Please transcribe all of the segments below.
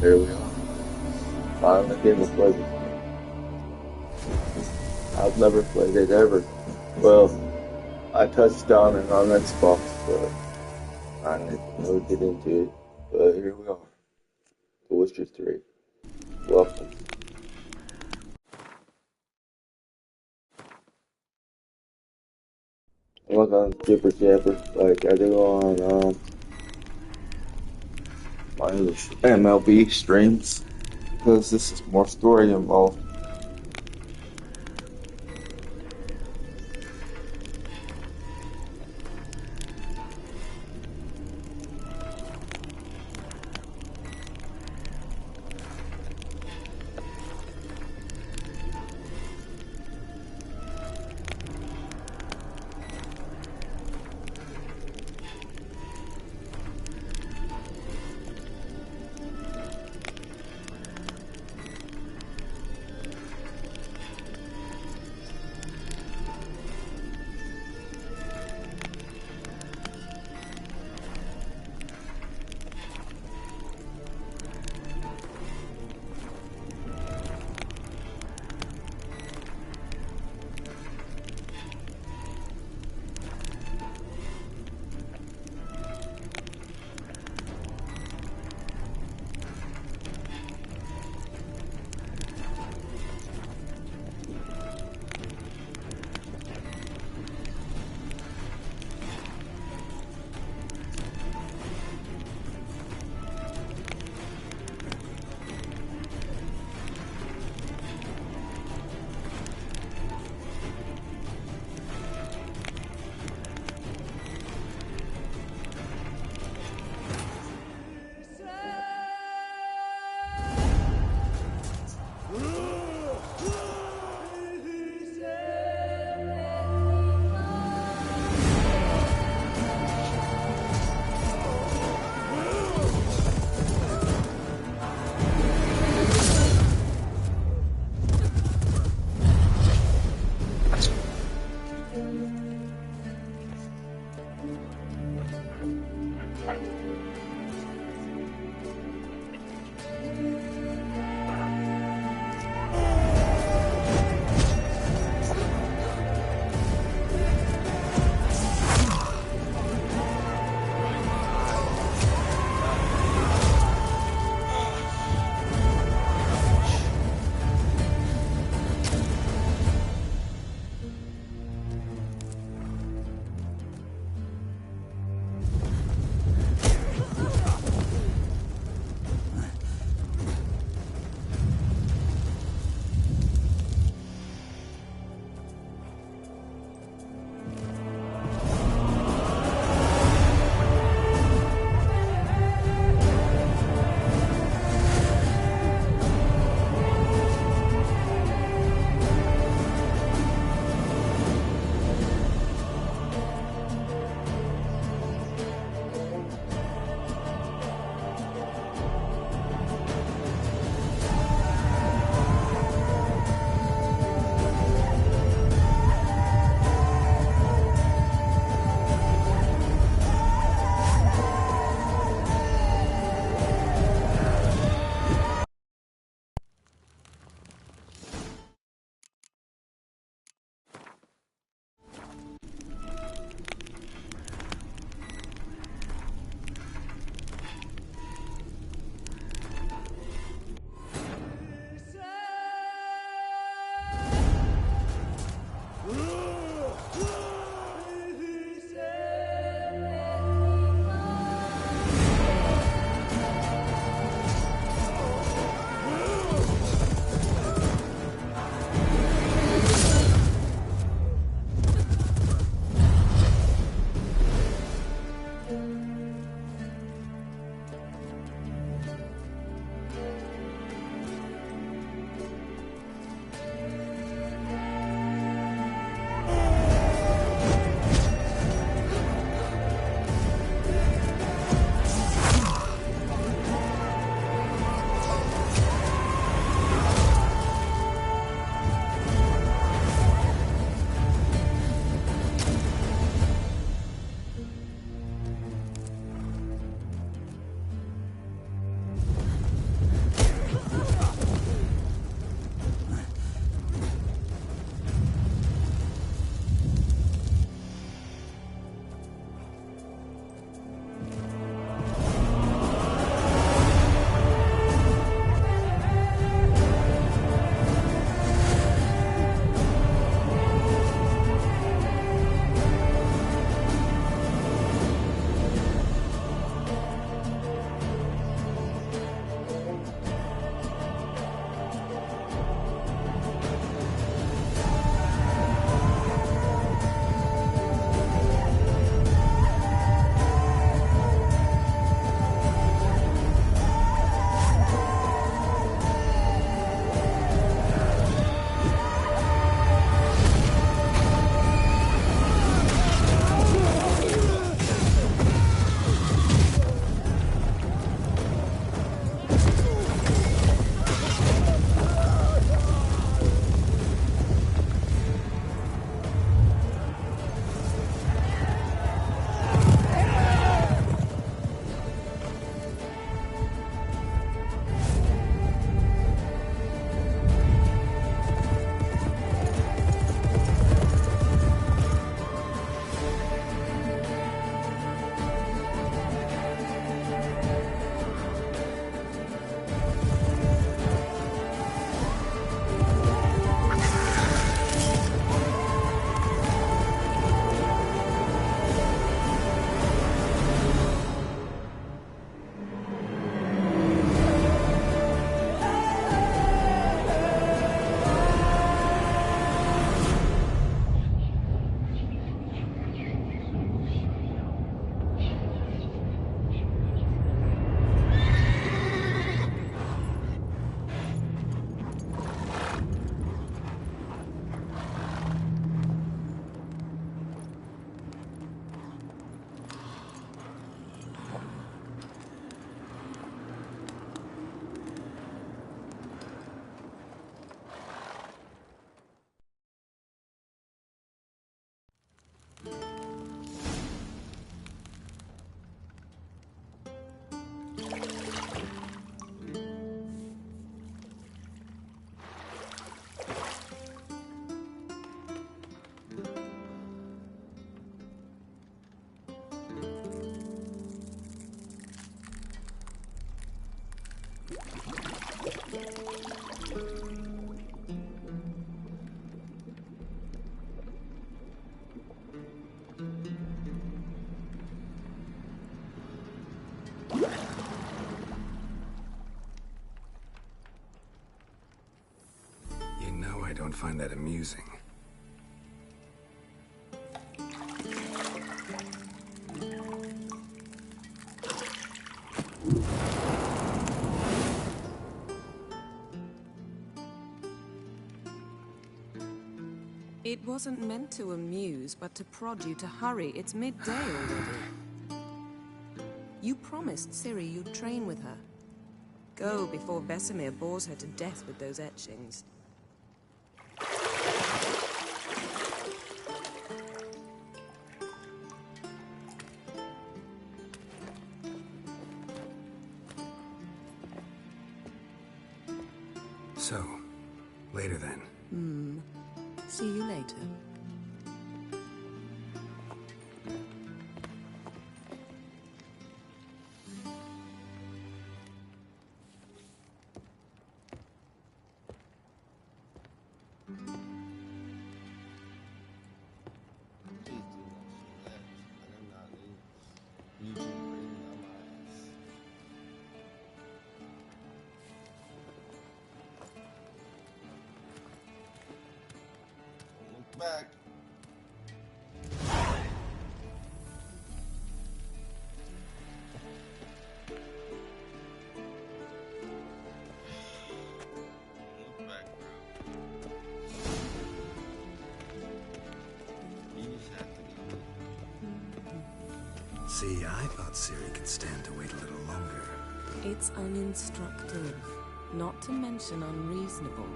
There we are. Finally getting to play this. I've never played it ever. Well, I touched on it on Xbox, but I didn't really get into it. But here we are. The Witcher 3. Welcome. I'm not on Jibber Jabber like I do on my MLB streams because this is more story involved. don't find that amusing. It wasn't meant to amuse, but to prod you to hurry. It's midday already. You promised Ciri you'd train with her. Go before Vesemir bores her to death with those etchings. So, later then. See you later. Back. Look back, bro. You just have to go. See, I thought Ciri could stand to wait a little longer. It's uninstructive, not to mention unreasonable.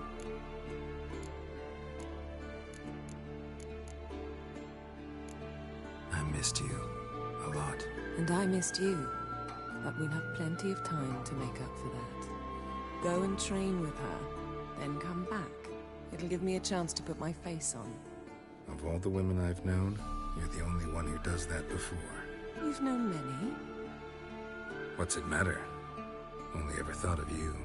I missed you. A lot. And I missed you. But we'll have plenty of time to make up for that. Go and train with her, then come back. It'll give me a chance to put my face on. Of all the women I've known, you're the only one who does that before. You've known many. What's it matter? Only ever thought of you.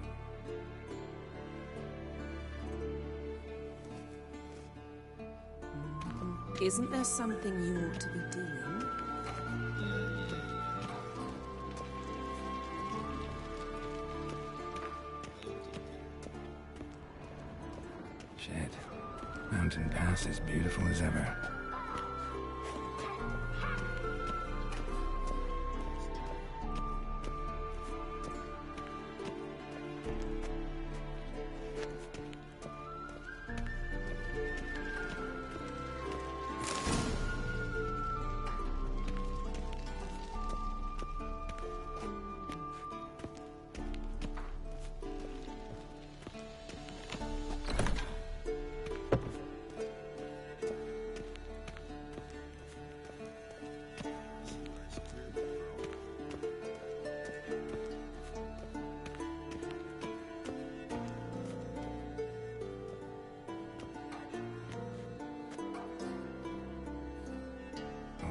Isn't there something you ought to be doing? Shit. Mountain Pass is beautiful as ever.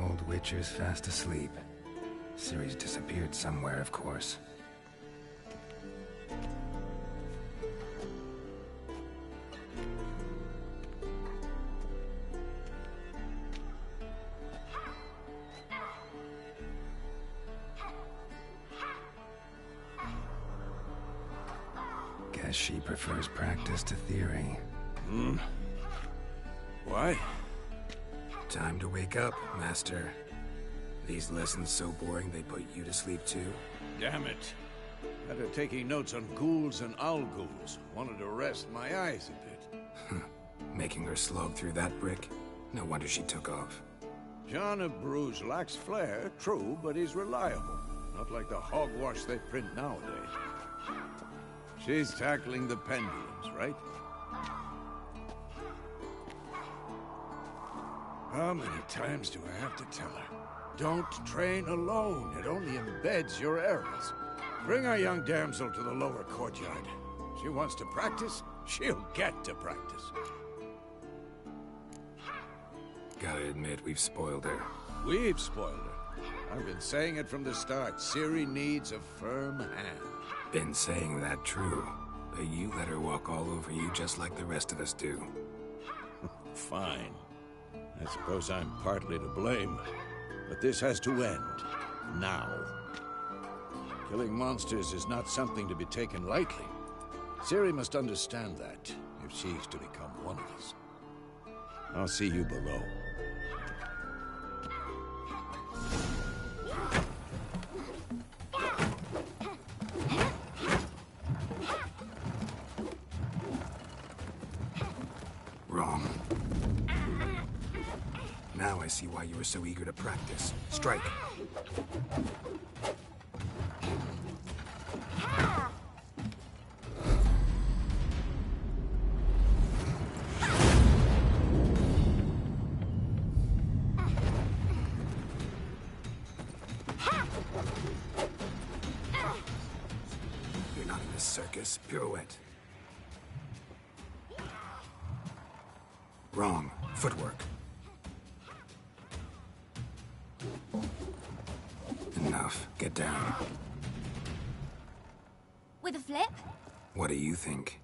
Old Witcher's fast asleep. Ciri's disappeared somewhere, of course. Guess she prefers practice to theory. Why? Time to wake up, Master. These lessons so boring they put you to sleep too? Damn it. After taking notes on ghouls and owl ghouls, wanted to rest my eyes a bit. Making her slog through that brick? No wonder she took off. John of Bruges lacks flair, true, but he's reliable. Not like the hogwash they print nowadays. She's tackling the pendulums, right? How many times do I have to tell her? Don't train alone. It only embeds your errors. Bring our young damsel to the lower courtyard. She wants to practice, she'll get to practice. Gotta admit, we've spoiled her. We've spoiled her. I've been saying it from the start. Ciri needs a firm hand. Been saying that true. But you let her walk all over you just like the rest of us do. Fine. I suppose I'm partly to blame. But this has to end. Now. Killing monsters is not something to be taken lightly. Ciri must understand that, if she's to become one of us. I'll see you below. Wrong. Now I see why you were so eager to practice. Strike. You're not in this circus. Pirouette. Wrong. Footwork. Enough. Get down. With a flip? What do you think?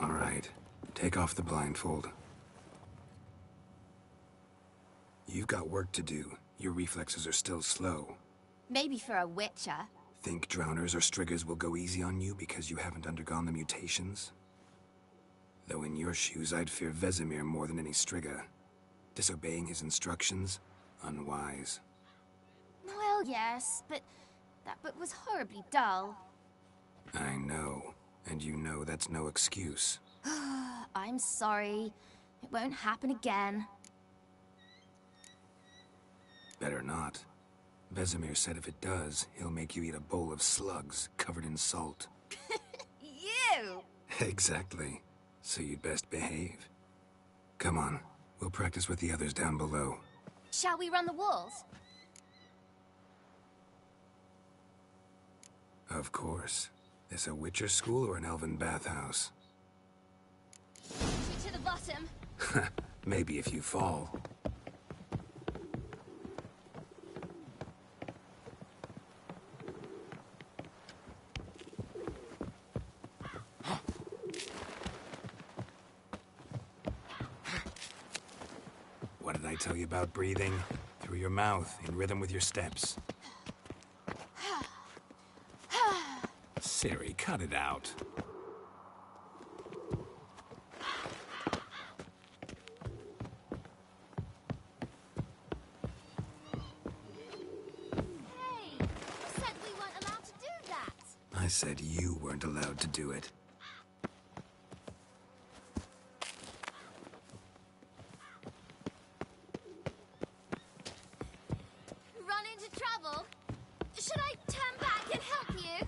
All right. Take off the blindfold. You've got work to do. Your reflexes are still slow. Maybe for a witcher. Think drowners or striggers will go easy on you because you haven't undergone the mutations? Though in your shoes, I'd fear Vesemir more than any strigger. Disobeying his instructions? Unwise. Well, yes, but that book was horribly dull. I know. And you know that's no excuse. I'm sorry. It won't happen again. Better not. Vesemir said if it does, he'll make you eat a bowl of slugs covered in salt. You! Exactly. So you'd best behave. Come on. We'll practice with the others down below. Shall we run the walls? Of course. This a Witcher school or an elven bathhouse? To the bottom. Maybe if you fall. What did I tell you about breathing? Through your mouth, in rhythm with your steps. Ciri, cut it out. Hey, you said we weren't allowed to do that. I said you weren't allowed to do it. Run into trouble? Should I turn back and help you?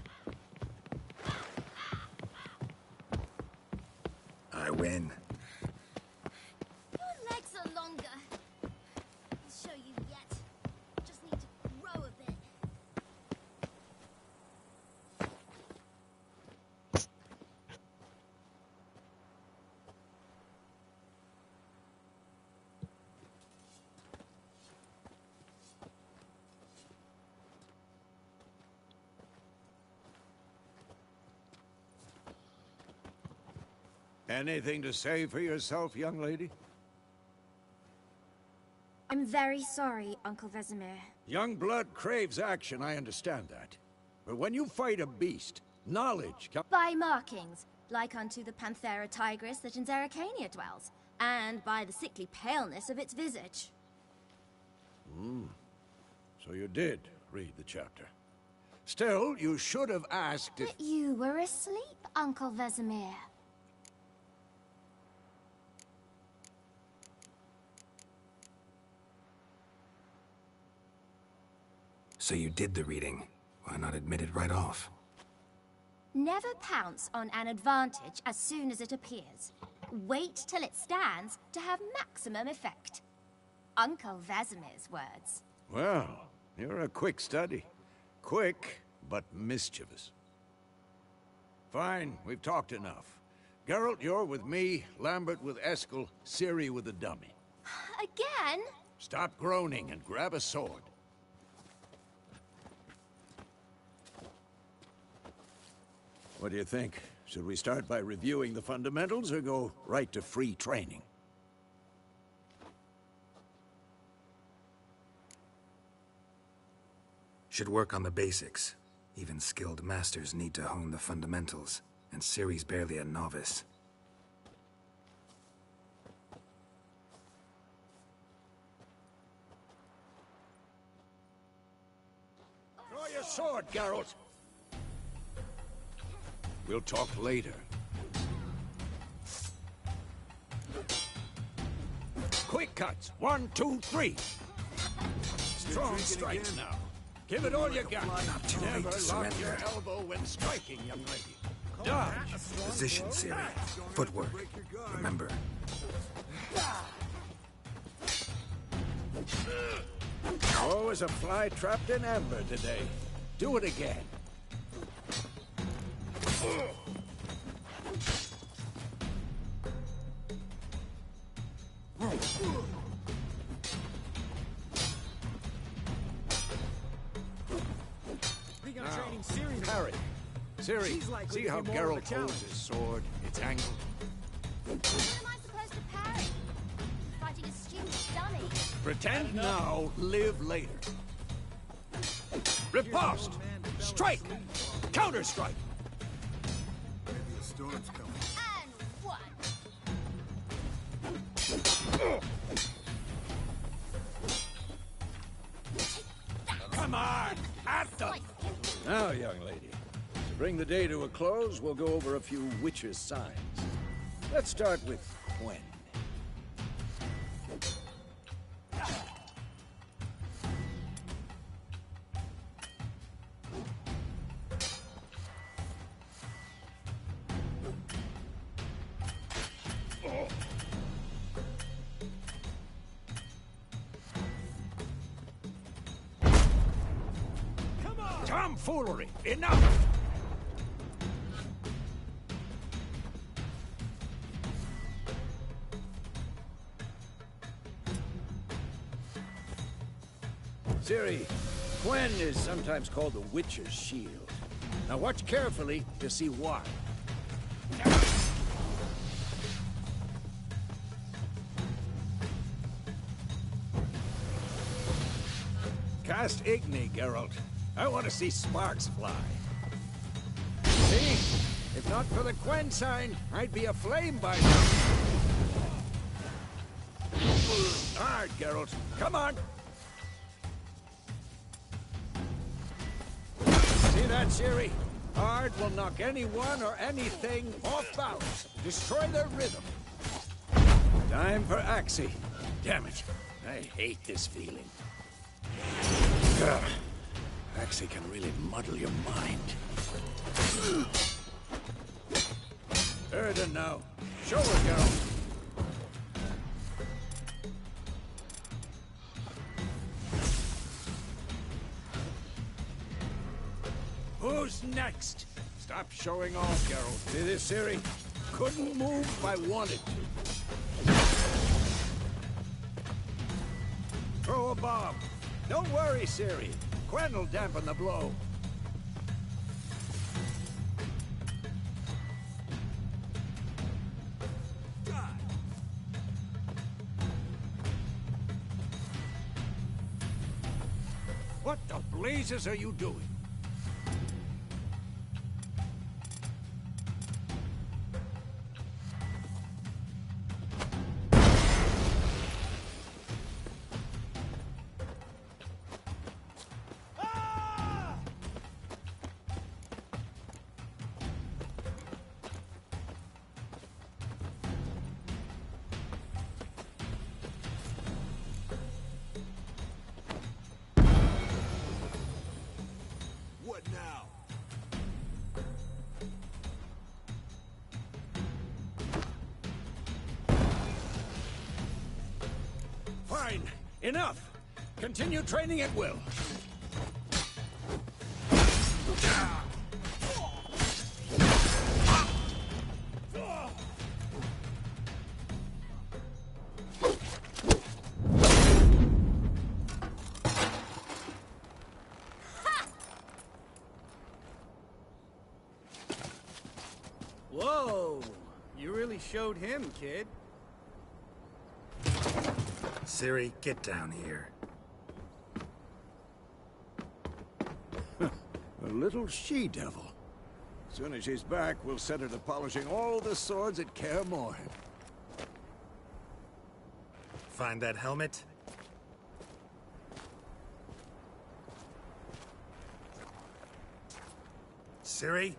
I win. Your legs are longer. I'll show you yet. Just need to grow a bit. Anything to say for yourself, young lady? I'm very sorry, Uncle Vesemir. Young blood craves action, I understand that. But when you fight a beast, knowledge comes... By markings, like unto the Panthera tigris that in Zerrikania dwells, and by the sickly paleness of its visage. So you did read the chapter. Still, you should have asked if... But you were asleep, Uncle Vesemir. So you did the reading. Why not admit it right off? Never pounce on an advantage as soon as it appears. Wait till it stands to have maximum effect. Uncle Vesemir's words. Well, you're a quick study. Quick, but mischievous. Fine, we've talked enough. Geralt, you're with me, Lambert with Eskel, Ciri with the dummy. Again? Stop groaning and grab a sword. What do you think? Should we start by reviewing the fundamentals or go right to free training? Should work on the basics. Even skilled masters need to hone the fundamentals, and Ciri's barely a novice. Draw your sword, Geralt. We'll talk later. Quick cuts. 1, 2, 3. Strong strikes now. Give it all you got. Not too late Never to lock your surrender. elbow when striking, young lady. Dodge. Position, Ciri. Footwork. Remember. Oh, is a fly trapped in amber today. Do it again. Parry. Ciri, see how Geralt holds his sword? It's angled. What am I supposed to parry? Fighting a stupid dummy. Pretend now, live later. Riposte! Strike! Counter-strike! And one. Come on! At them! Now, young lady, to bring the day to a close, we'll go over a few witches' signs. Let's start with Quen. Tomfoolery! Enough! Ciri, Quen is sometimes called the Witcher's Shield. Now watch carefully to see why. Cast Igni, Geralt. I want to see sparks fly. See? If not for the Quen sign, I'd be aflame by now. Hard, Geralt. Come on! See that, Ciri? Hard will knock anyone or anything off balance. Destroy their rhythm. Time for Axii. Damn it. I hate this feeling. Ugh. Axii can really muddle your mind. Erden now. Show her, Geralt. Who's next? Stop showing off, Geralt. See this, Ciri? Couldn't move if I wanted to. Throw a bomb. Don't worry, Ciri. Quen will dampen the blow. What the blazes are you doing? Fine. Enough. Continue training at will. Whoa! You really showed him, kid. Ciri, get down here. A little she-devil. Soon as she's back, we'll set her to polishing all the swords at Kaer Morhen. Find that helmet? Ciri?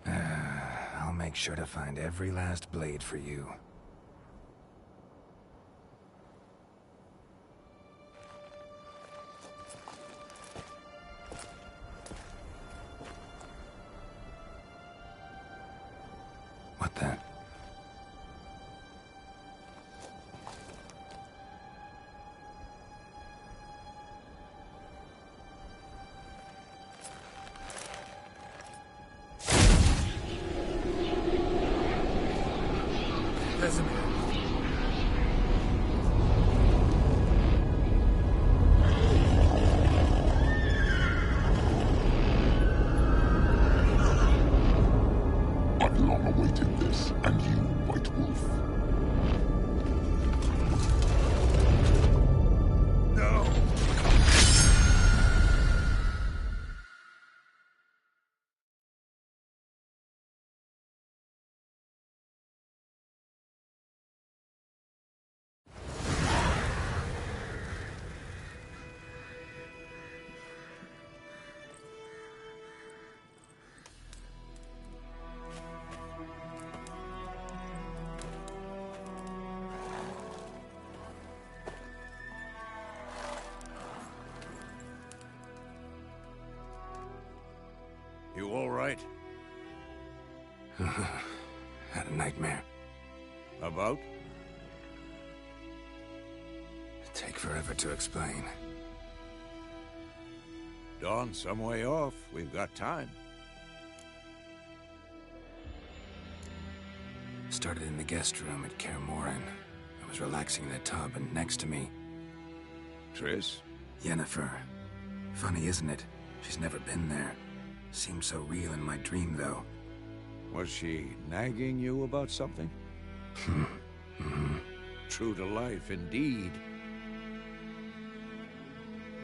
I'll make sure to find every last blade for you. What the? Vesemir. I've long awaited this, and you, White Wolf. No! You all right? Had a nightmare. About? Take forever to explain. Dawn's some way off. We've got time. Started in the guest room at Kaer Morhen. I was relaxing in the tub, and next to me, Triss? Yennefer. Funny, isn't it? She's never been there. Seemed so real in my dream, though. Was she nagging you about something? True to life, indeed.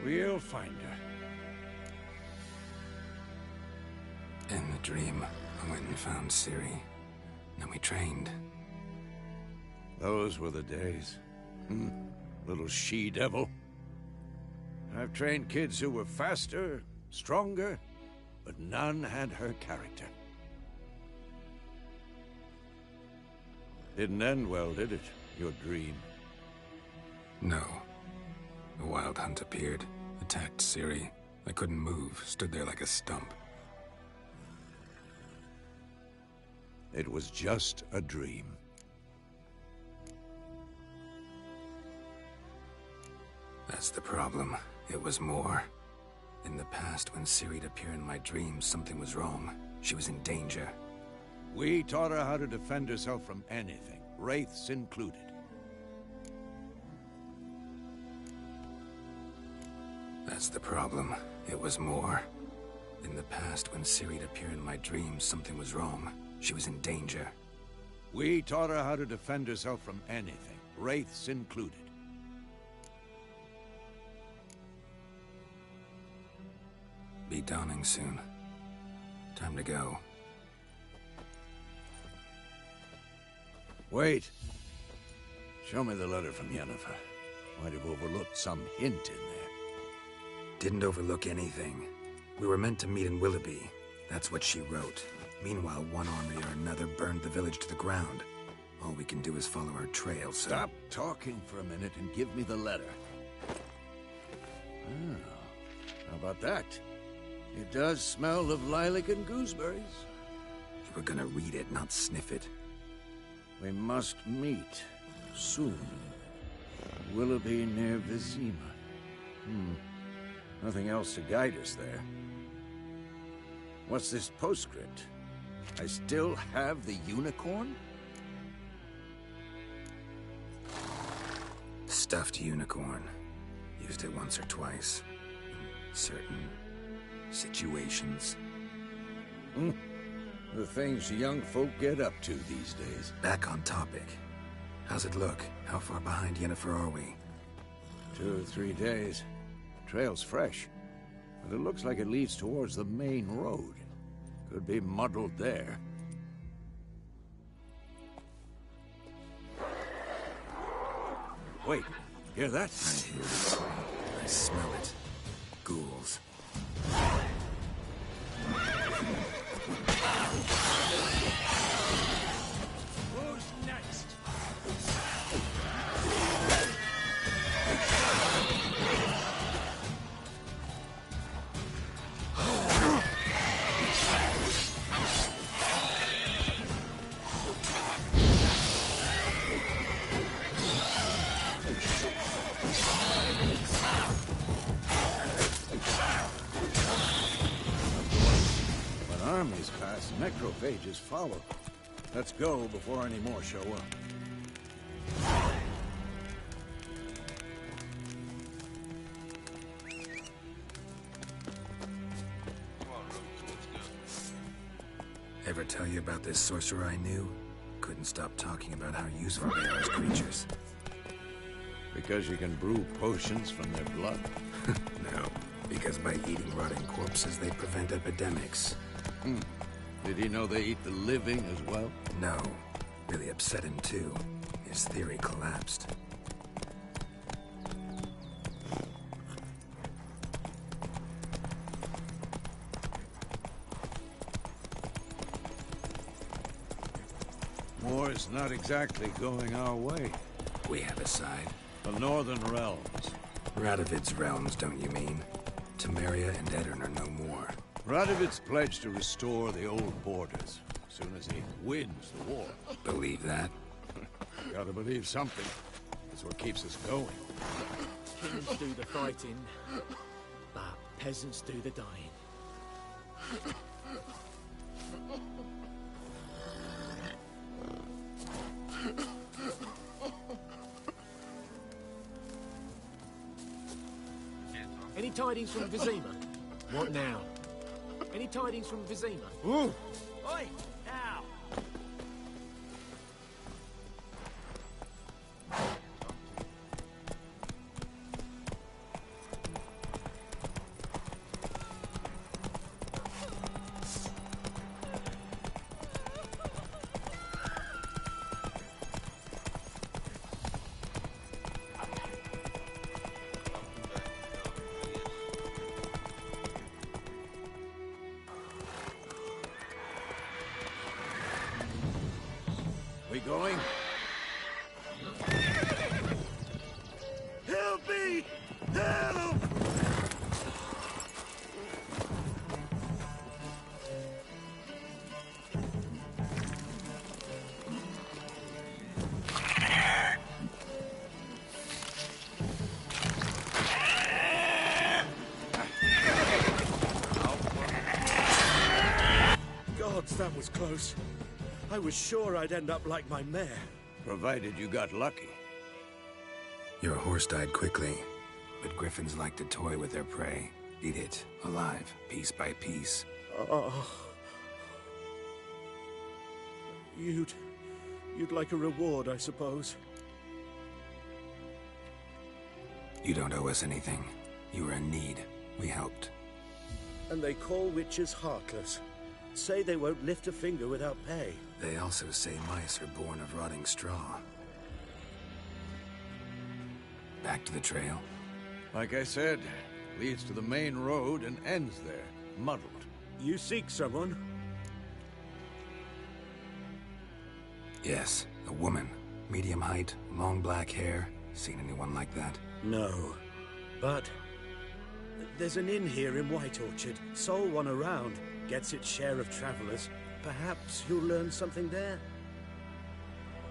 We'll find her. In the dream, I went and found Ciri. Then we trained. Those were the days. Little she-devil. I've trained kids who were faster, stronger, but none had her character. Didn't end well, did it? Your dream? No. A wild hunt appeared, attacked Ciri. I couldn't move, stood there like a stump. It was just a dream. That's the problem. It was more. In the past, when Ciri'd appear in my dreams, something was wrong. She was in danger. We taught her how to defend herself from anything, wraiths included. That's the problem. It was more. In the past, when Ciri'd appear in my dreams, something was wrong. She was in danger. We taught her how to defend herself from anything, wraiths included. Be dawning soon. Time to go. Wait. Show me the letter from Yennefer. Might have overlooked some hint in there. Didn't overlook anything. We were meant to meet in Willoughby. That's what she wrote. Meanwhile, one army or another burned the village to the ground. All we can do is follow her trail, so... Stop talking for a minute and give me the letter. Oh, how about that? It does smell of lilac and gooseberries. You were gonna read it, not sniff it. We must meet soon. Willoughby near Vizima. Nothing else to guide us there. What's this postscript? I still have the unicorn? Stuffed unicorn. Used it once or twice. In certain situations. The things young folk get up to these days. Back on topic. How's it look? How far behind Yennefer are we? 2 or 3 days. trail's fresh, but it looks like it leads towards the main road. Could be muddled there. Wait, hear that? I hear it. I smell it. Ghouls. Who's next? When armies pass, necrophages follow. Let's go before any more show up. Ever tell you about this sorcerer I knew? Couldn't stop talking about how useful they are as creatures. Because you can brew potions from their blood. No, because by eating rotting corpses, they prevent epidemics. Did he know they eat the living as well? No. Really upset him, too. His theory collapsed. War's not exactly going our way. We have a side. The Northern Realms. Radovid's realms, don't you mean? Temeria and Edirn are no more. Radovid's pledged to restore the old borders as soon as he wins the war. Believe that? Gotta believe something. That's what keeps us going. Kings do the fighting, but peasants do the dying. Any tidings from Vizima? What now? Any tidings from Vizima? Ooh! Oi! Now! We going? Help me! Help! Gods, that was close. I was sure I'd end up like my mare. Provided you got lucky. Your horse died quickly, but griffins like to toy with their prey. Eat it, alive, piece by piece. Oh. You'd like a reward, I suppose. You don't owe us anything. You were in need. We helped. And they call witches heartless. Say they won't lift a finger without pay. They also say mice are born of rotting straw. Back to the trail? Like I said, leads to the main road and ends there, muddled. You seek someone? Yes, a woman. Medium height, long black hair. Seen anyone like that? No. But there's an inn here in White Orchard. Sole one around. Gets its share of travelers. Perhaps you'll learn something there.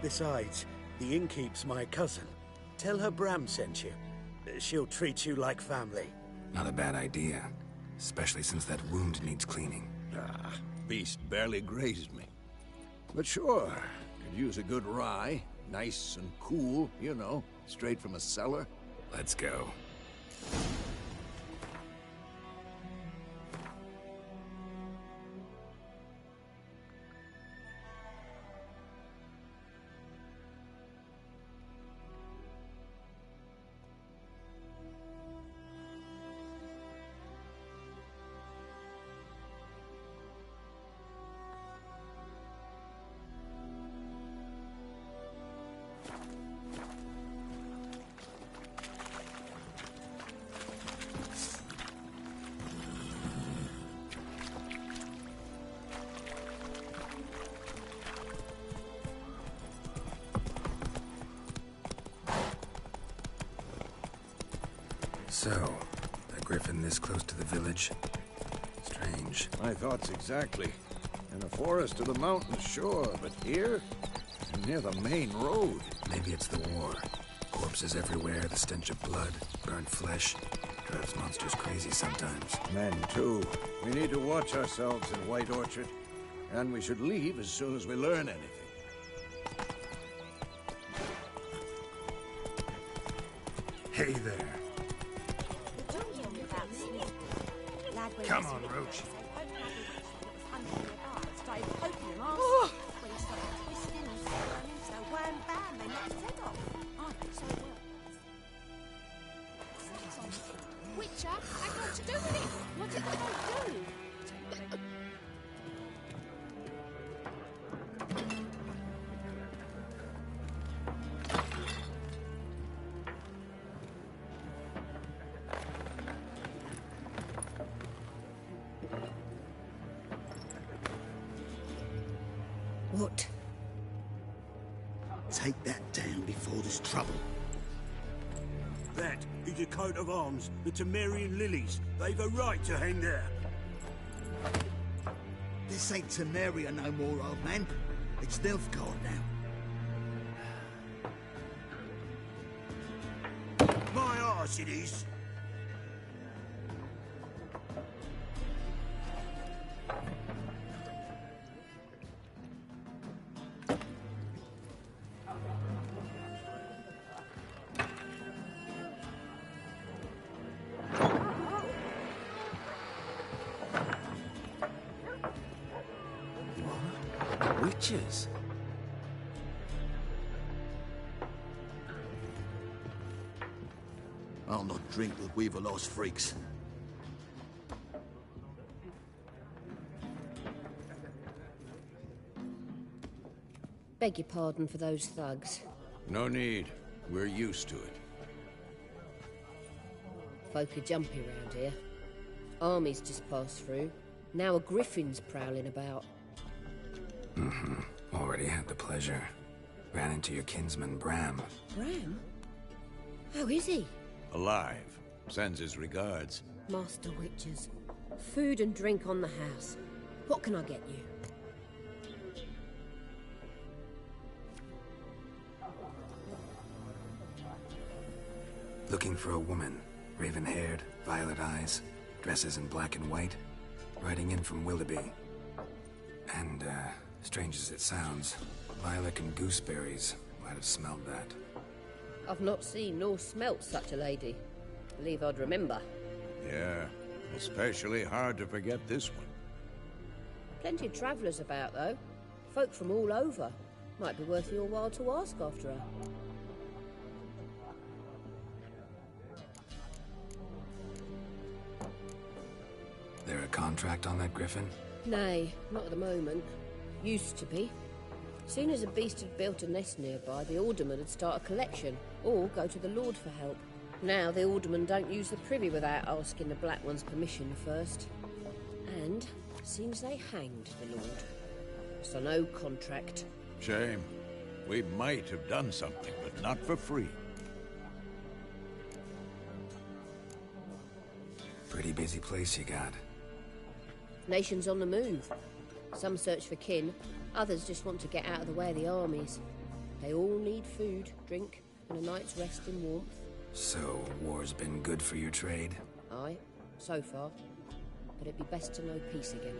Besides, the innkeep's my cousin. Tell her Bram sent you. She'll treat you like family. Not a bad idea. Especially since that wound needs cleaning. Ah, beast barely grazed me. But sure, could use a good rye. Nice and cool, you know, straight from a cellar. Let's go. So, a griffin this close to the village? Strange. My thoughts exactly. In the forest or the mountains, sure, but here? Near the main road. Maybe it's the war. Corpses everywhere, the stench of blood, burnt flesh. Drives monsters crazy sometimes. Men, too. We need to watch ourselves in White Orchard. And we should leave as soon as we learn anything. Hey there. Come on, Roach. Witcher, I got to do with it. What did they do? What? Take that down before there's trouble. That is a coat of arms, the Temerian lilies. They've a right to hang there. This ain't Temeria no more, old man. It's Nilfgaard now. My arse it is. Witches? I'll not drink with Weaverlost freaks. Beg your pardon for those thugs. No need. We're used to it. Folk are jumpy round here. Armies just passed through. Now a griffin's prowling about. Already had the pleasure. Ran into your kinsman, Bram. Bram? How is he? Alive. Sends his regards. Master Witchers. Food and drink on the house. What can I get you? Looking for a woman. Raven-haired, violet eyes, dresses in black and white. Riding in from Willoughby. And, strange as it sounds, lilac and gooseberries. Might have smelled that. I've not seen nor smelt such a lady. Believe I'd remember. Yeah, especially hard to forget this one. Plenty of travellers about, though. Folk from all over. Might be worth your while to ask after her. There a contract on that griffin? Nay, not at the moment. Used to be. Soon as a beast had built a nest nearby, the alderman would start a collection, or go to the Lord for help. Now the aldermen don't use the privy without asking the Black One's permission first. And seems they hanged the Lord. So no contract. Shame. We might have done something, but not for free. Pretty busy place you got. Nations on the move. Some search for kin, others just want to get out of the way of the armies. They all need food, drink, and a night's rest in warmth. So, war's been good for your trade? Aye, so far. But it'd be best to know peace again.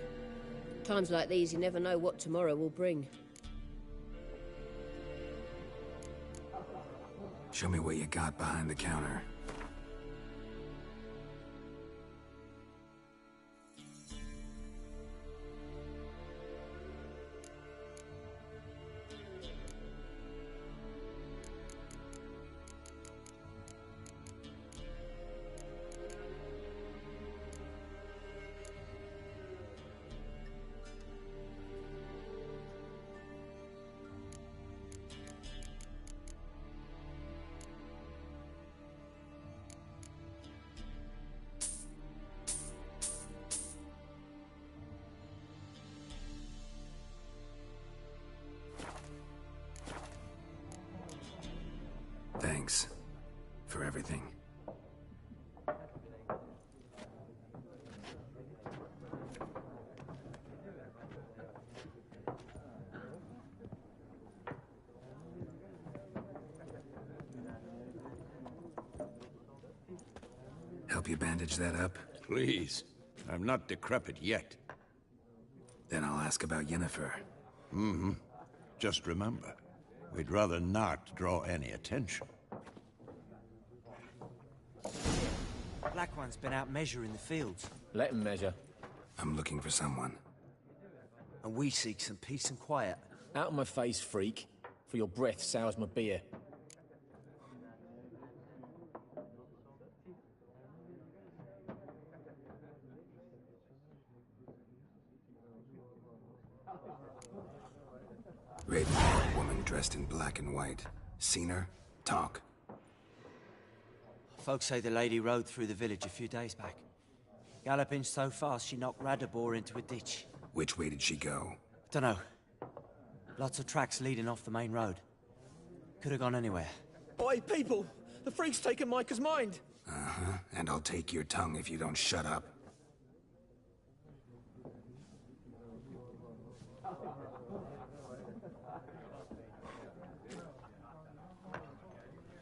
Times like these, you never know what tomorrow will bring. Show me what you got behind the counter. Thanks for everything. Help you bandage that up? Please. I'm not decrepit yet. Then I'll ask about Yennefer. Mm-hmm. Just remember, we'd rather not draw any attention. Black One's been out measuring the fields. Let him measure. I'm looking for someone. And we seek some peace and quiet. Out of my face, freak. For your breath sours my beer. Raven-haired woman dressed in black and white. Seen her? Talk. Folks say the lady rode through the village a few days back. Galloping so fast she knocked Radabor into a ditch. Which way did she go? Dunno. Lots of tracks leading off the main road. Could have gone anywhere. Oi, people! The freak's taken Micah's mind! Uh-huh. And I'll take your tongue if you don't shut up.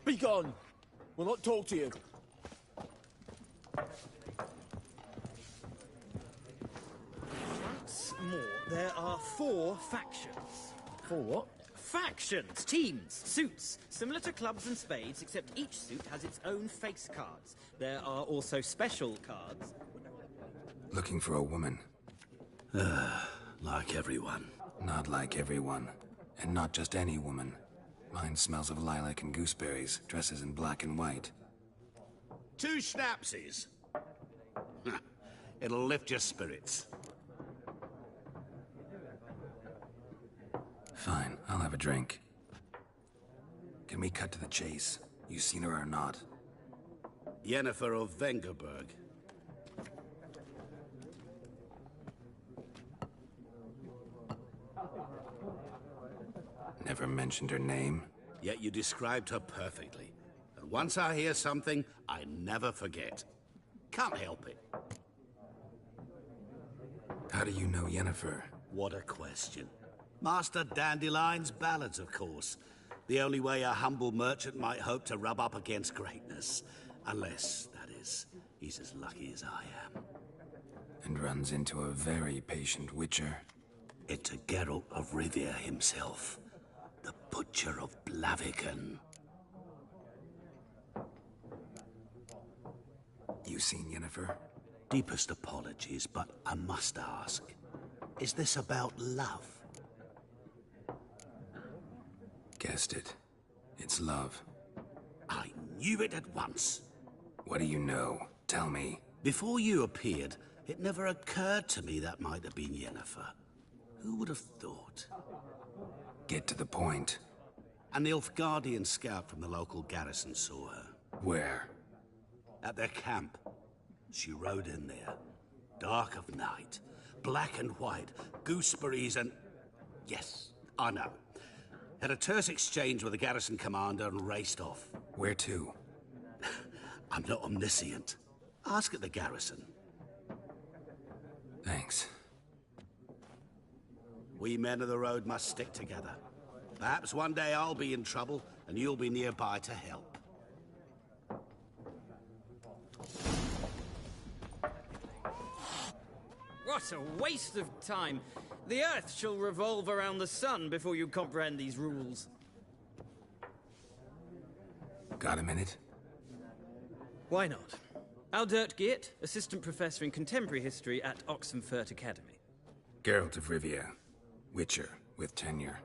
Be gone! We'll not talk to you. Once more, there are 4 factions. 4 what? Factions! Teams! Suits! Similar to clubs and spades, except each suit has its own face cards. There are also special cards. Looking for a woman. Like everyone. Not like everyone. And not just any woman. Mine smells of lilac and gooseberries, dresses in black and white. 2 schnapsies. It'll lift your spirits. Fine, I'll have a drink. Can we cut to the chase? You seen her or not? Yennefer of Vengerberg. Never mentioned her name. Yet you described her perfectly. And once I hear something, I never forget. Can't help it. How do you know Yennefer? What a question. Master Dandelion's ballads, of course. The only way a humble merchant might hope to rub up against greatness. Unless, that is, he's as lucky as I am. And runs into a very patient witcher. It's a Geralt of Rivia himself. The Butcher of Blaviken. You seen Yennefer? Deepest apologies, but I must ask. Is this about love? Guessed it. It's love. I knew it at once. What do you know? Tell me. Before you appeared, it never occurred to me that might have been Yennefer. Who would have thought? Get to the point. A Nilfgaardian scout from the local garrison saw her. Where? At their camp. She rode in there. Dark of night. Black and white. Gooseberries and... Yes, I know. Had a terse exchange with the garrison commander and raced off. Where to? I'm not omniscient. Ask at the garrison. Thanks. We men of the road must stick together. Perhaps one day I'll be in trouble, and you'll be nearby to help. What a waste of time! The Earth shall revolve around the sun before you comprehend these rules. Got a minute? Why not? Aldert Geert, Assistant Professor in Contemporary History at Oxenfurt Academy. Geralt of Rivia. Witcher, with tenure.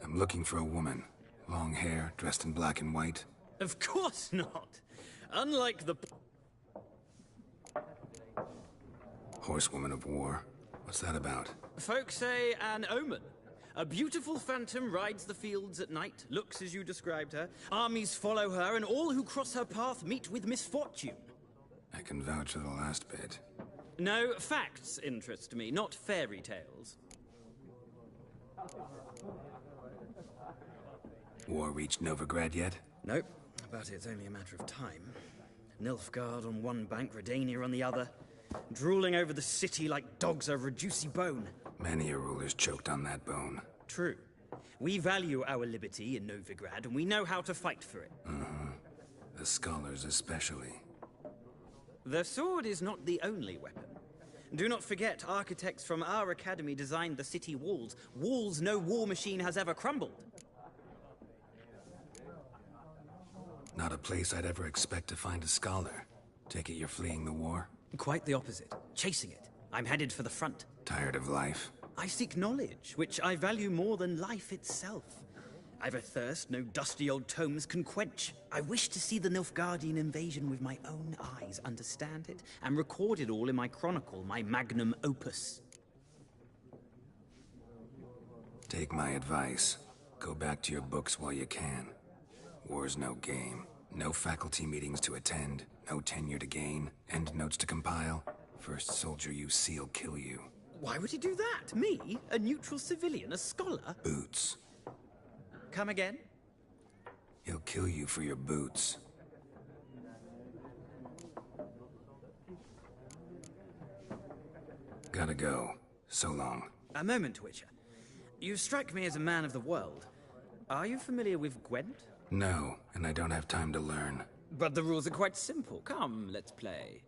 I'm looking for a woman. Long hair, dressed in black and white. Of course not! Unlike the... Horsewoman of War. What's that about? Folk say an omen. A beautiful phantom rides the fields at night, looks as you described her. Armies follow her, and all who cross her path meet with misfortune. I can vouch for the last bit. No, facts interest me, not fairy tales. War reached Novigrad yet? Nope, but it's only a matter of time. Nilfgaard on one bank, Redania on the other. Drooling over the city like dogs over a juicy bone. Many a ruler's choked on that bone. True. We value our liberty in Novigrad, and we know how to fight for it. The scholars especially. The sword is not the only weapon. Do not forget, architects from our academy designed the city walls. Walls no war machine has ever crumbled. Not a place I'd ever expect to find a scholar. Take it you're fleeing the war? Quite the opposite. Chasing it. I'm headed for the front. Tired of life? I seek knowledge, which I value more than life itself. I've a thirst no dusty old tomes can quench. I wish to see the Nilfgaardian invasion with my own eyes, understand it, and record it all in my chronicle, my magnum opus. Take my advice. Go back to your books while you can. War's no game. No faculty meetings to attend, no tenure to gain, end notes to compile. First soldier you see'll kill you. Why would he do that? Me? A neutral civilian? A scholar? Boots. Come again? He'll kill you for your boots. Gotta go. So long. A moment, Witcher. You strike me as a man of the world. Are you familiar with Gwent? No, and I don't have time to learn. But the rules are quite simple. Come, let's play.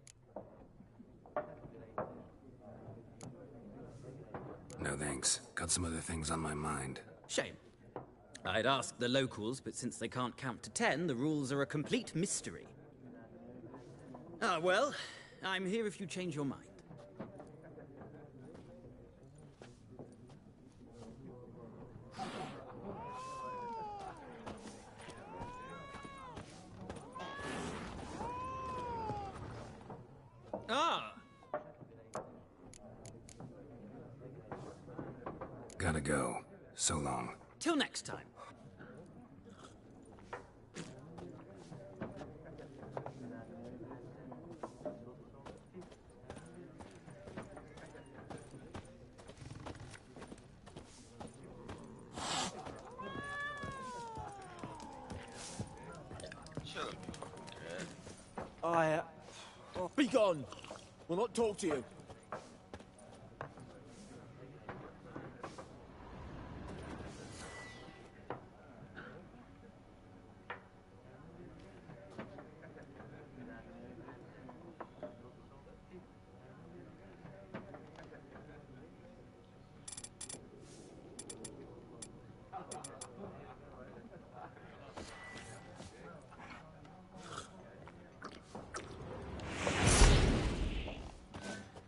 No thanks. Got some other things on my mind. Shame. I'd ask the locals, but since they can't count to 10, the rules are a complete mystery. Ah, well, I'm here if you change your mind. Ah! Gotta go. So long. Till next time. Be gone! We'll not talk to you.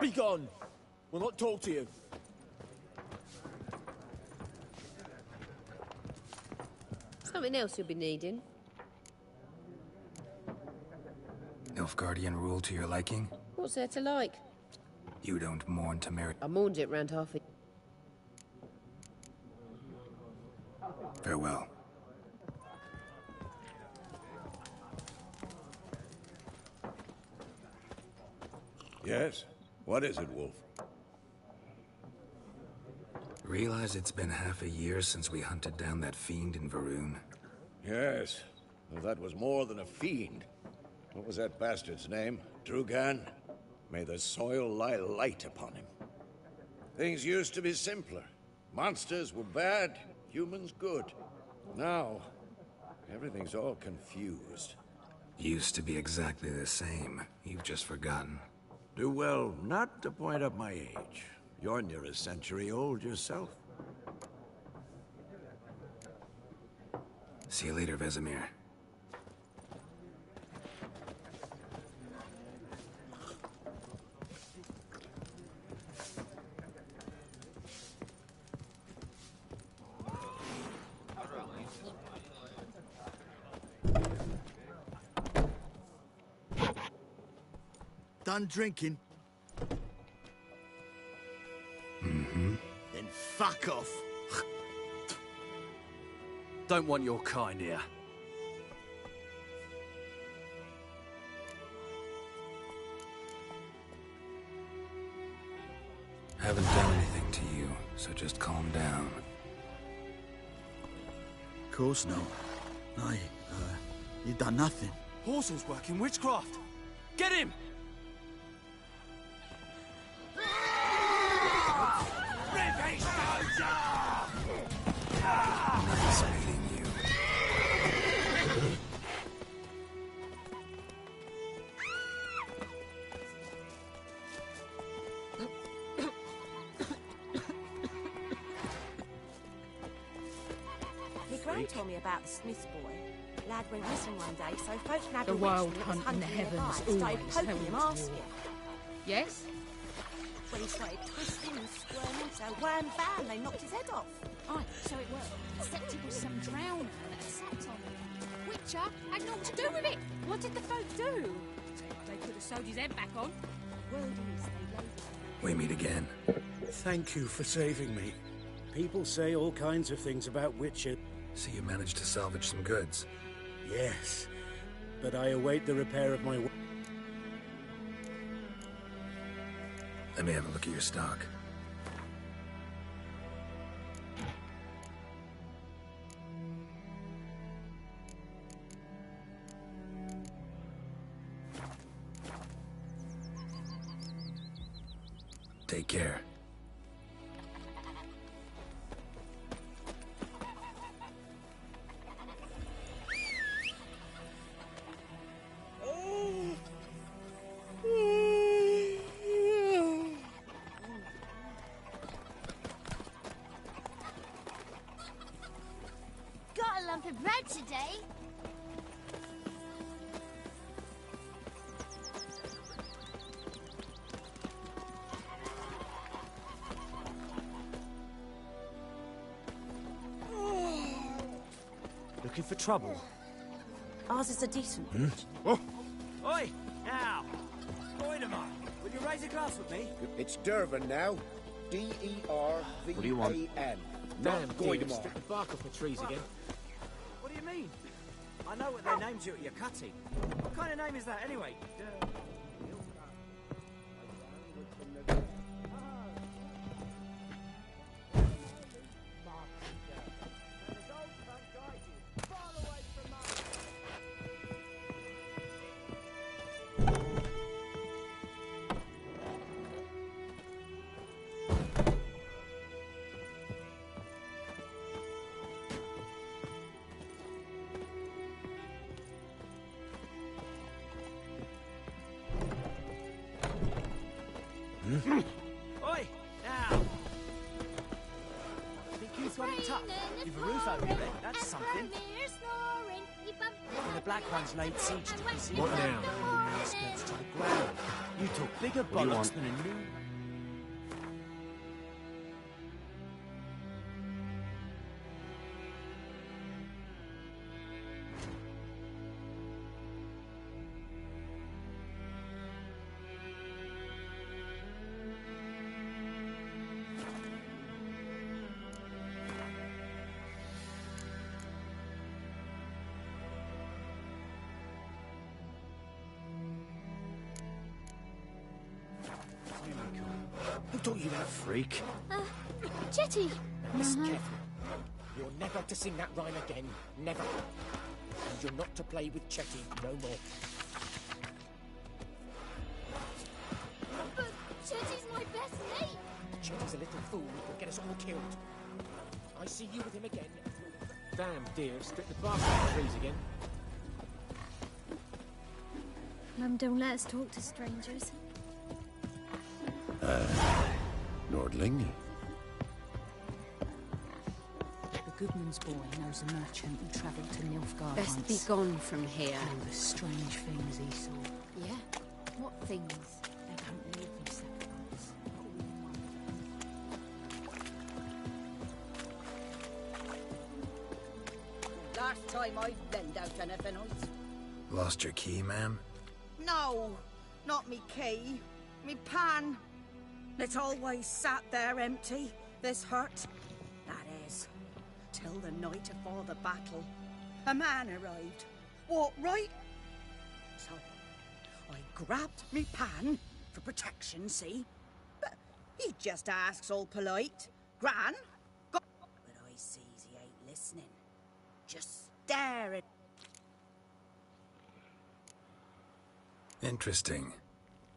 Be gone! We'll not talk to you. Something else you'll be needing. Nilfgaardian rule to your liking? What's there to like? You don't mourn Temerity. I mourned it round half a... Farewell. Yes? What is it, Wolf? Realize it's been half a year since we hunted down that fiend in Varun? Yes. Well, that was more than a fiend. What was that bastard's name? Drugan? May the soil lie light upon him. Things used to be simpler. Monsters were bad, humans good. Now, everything's all confused. Used to be exactly the same. You've just forgotten. Do well not to point up my age. You're near a century old yourself. See you later, Vesemir. Done drinking? Mm-hmm. Then fuck off. Don't want your kind here. Haven't done anything to you, so just calm down. Of course not. No, you done nothing. Horsel's working witchcraft. Get him! Nice meeting you. told me about the Smith's boy. Lad went missing one day, so folk nabbed The a wild witchman that was hunt in the hunting heavens nearby, started always poking heralds him, war. asking. Yes? When he started twisting and squirming, so wham bam, they knocked his head off. Aye, so it was. Except it was some drowner that had sat on him. Witcher had naught to do with it. What did the folk do? They could have sewed his head back on. Word is they laid We meet again. Thank you for saving me. People say all kinds of things about Witcher. So you managed to salvage some goods? Yes, but I await the repair of my... Let me have a look at your stock. Take care. Got a lump of bread today. Looking for trouble? Ours is a decent Oi! Now! Goidemar, will you raise a glass with me? It's Dervan now. D-E-R-V-A-N. What do you want? Damn, Not dear, Goidemar. strip the bark off the trees again. What do you mean? I know what their names you're cutting. What kind of name is that, anyway? Oi! Now! Think you've got it tough? You've a roof over your head, that's something. And the Black Ones laid siege to the city. What now? Outskirts to the ground. You talk bigger What do you bollocks want? than a new... Who taught you that, freak? Chetty. Listen carefully. You're never to sing that rhyme again. Never. And you're not to play with Chetty no more. But Chetty's my best mate. Chetty's a little fool who could get us all killed. I see you with him again. Damn, dear, strip the bark off the trees again. Mum don't let us talk to strangers. Nordling? The Goodman's boy knows a merchant who travelled to Nilfgaard Best once. be gone from here. All the strange things he saw. Yeah? What things? They don't live in sacrifice. Last time I lend out anything, Lost your key, ma'am? No, not me key. Me pan. It's always sat there empty, this hut. That is, till the night afore the battle. A man arrived. What, right? So, I grabbed me pan for protection, see? But he just asks all polite. Gran? But I sees he ain't listening. Just staring. Interesting.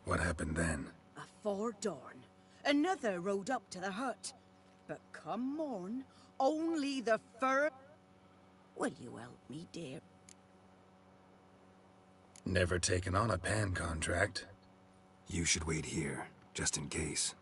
What happened then? Afore dawn, another rode up to the hut. But come morn, only the fur... Will you help me, dear? Never taken on a pan contract. You should wait here, just in case.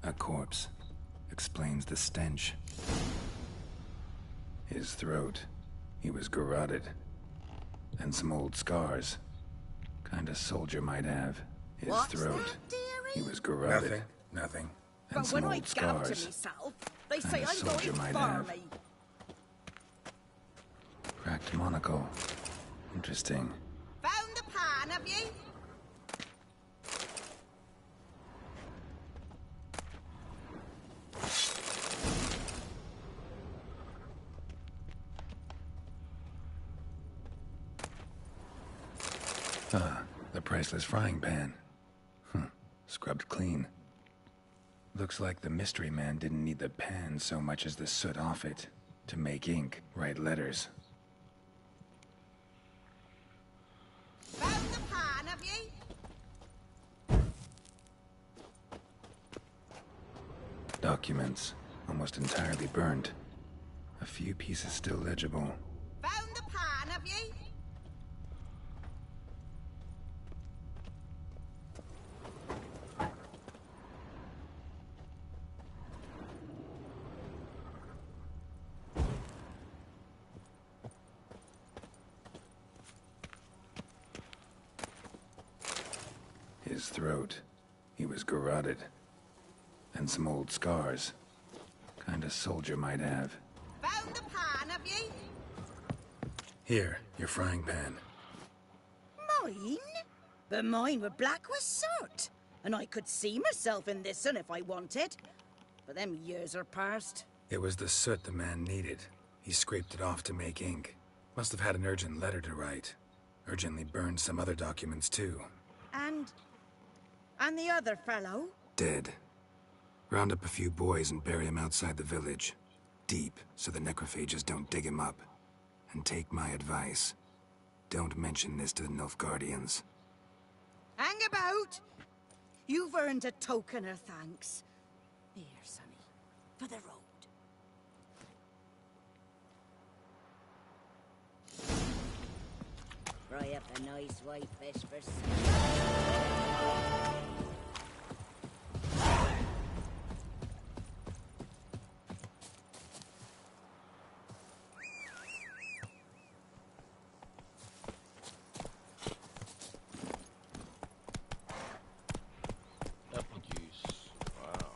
A corpse. Explains the stench. His throat. He was garroted. And some old scars. Kinda soldier might have. His What's throat. that, dearie? He was garroted. Nothing. And But some when I old gab to scars. myself, they say Kinda I'm soldier going might have. farmy. Cracked monocle. Interesting. Found the pan, have you? Ah, the priceless frying pan. Scrubbed clean. Looks like the mystery man didn't need the pan so much as the soot off it to make ink, write letters. Found the pan, have you? Documents, almost entirely burnt. A few pieces still legible. Found the pan, have you? His throat. He was garroted. And some old scars. Kinda soldier might have. Found the pan, have you? Here, your frying pan. Mine? But mine were black with soot. And I could see myself in this one if I wanted. But them years are past. It was the soot the man needed. He scraped it off to make ink. Must have had an urgent letter to write. Urgently burned some other documents too. And the other fellow? Dead. Round up a few boys and bury him outside the village. Deep, so the necrophages don't dig him up. And take my advice. Don't mention this to the Nilfgaardians. Hang about! You've earned a token of thanks. Here, sonny, for the road. Fry up a nice white fish for supper. Apple juice. Wow.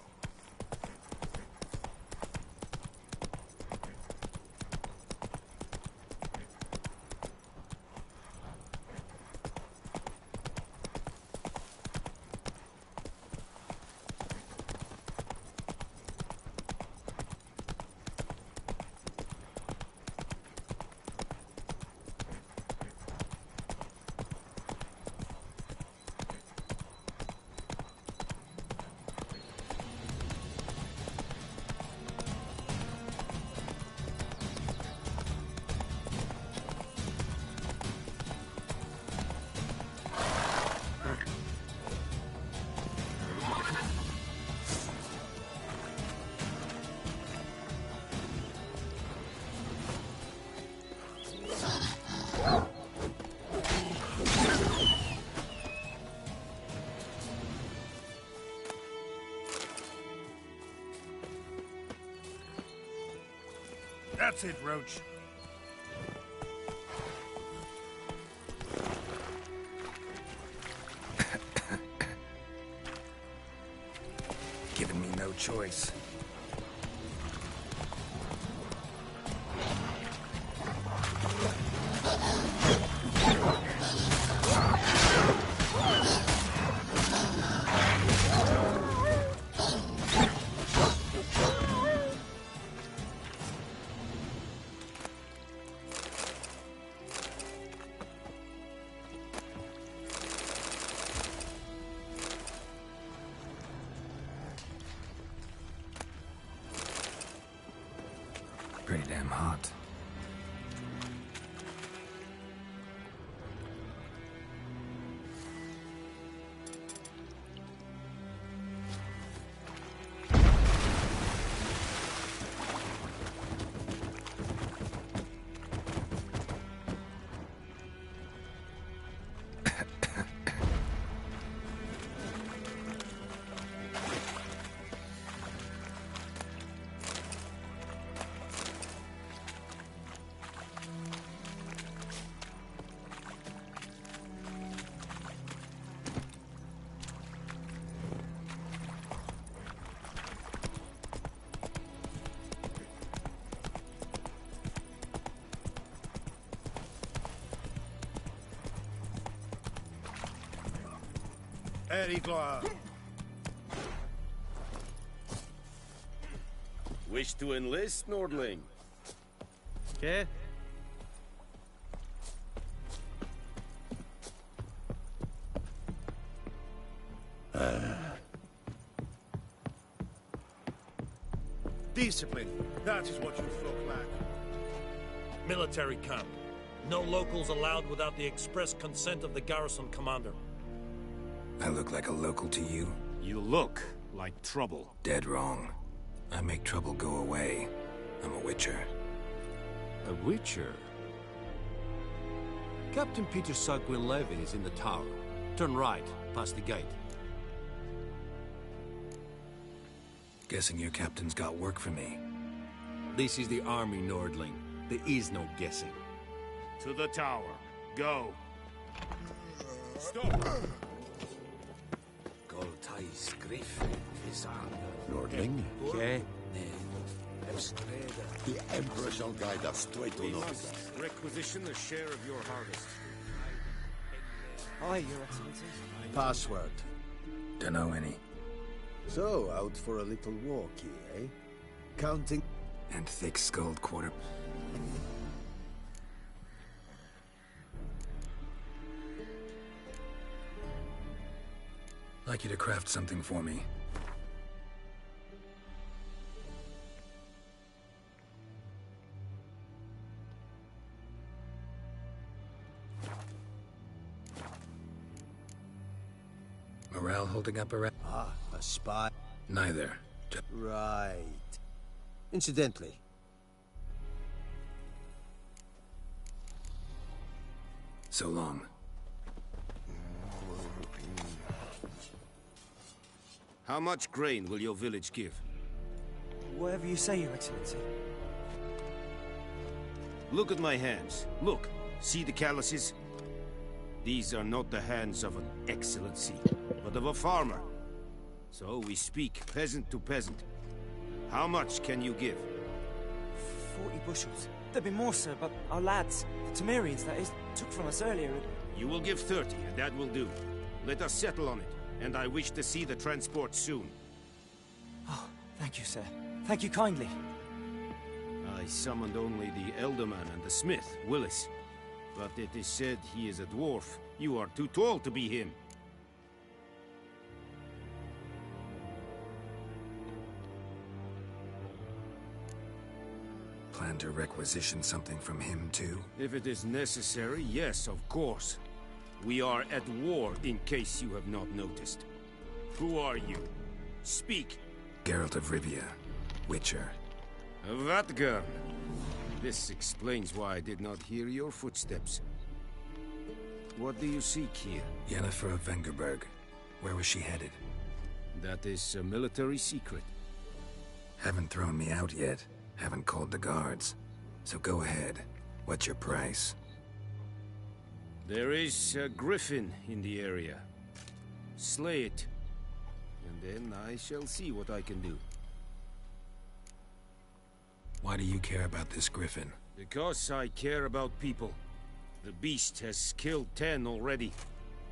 That's it, Roach. Giving me no choice. Pretty damn hot. Very glad. Wish to enlist, Nordling? Okay. Discipline. That is what you folk lack. Military camp. No locals allowed without the express consent of the garrison commander. I look like a local to you? You look like trouble. Dead wrong. I make trouble go away. I'm a witcher. A witcher? Captain Peter Saguin-Levin is in the tower. Turn right, past the gate. Guessing your captain's got work for me. This is the army, Nordling. There is no guessing. To the tower. Go. Stop! Nordling? Okay. The Emperor shall guide us straight to We Novigrad. must requisition a share of your harvest. Aye, Your Excellency. Password. Dunno any. So, out for a little walk here, eh? Counting... And thick-skulled quarter... Like you to craft something for me. Morale holding up around? Ah, a spy. Neither. Right. Incidentally, So long. How much grain will your village give? Whatever you say, Your Excellency. Look at my hands. Look. See the calluses? These are not the hands of an excellency, but of a farmer. So we speak peasant to peasant. How much can you give? 40 bushels. There'd be more, sir, but our lads, the Temerians, that is, took from us earlier. You will give 30, and that will do. Let us settle on it, and I wish to see the transport soon. Oh, thank you, sir. Thank you kindly. I summoned only the Elderman and the smith, Willis. But it is said he is a dwarf. You are too tall to be him. Plan to requisition something from him, too? If it is necessary, yes, of course. We are at war, in case you have not noticed. Who are you? Speak. Geralt of Rivia, Witcher. Vatgern. This explains why I did not hear your footsteps. What do you seek here? Yennefer of Vengerberg. Where was she headed? That is a military secret. Haven't thrown me out yet. Haven't called the guards. So go ahead. What's your price? There is a griffin in the area. Slay it. And then I shall see what I can do. Why do you care about this griffin? Because I care about people. The beast has killed 10 already,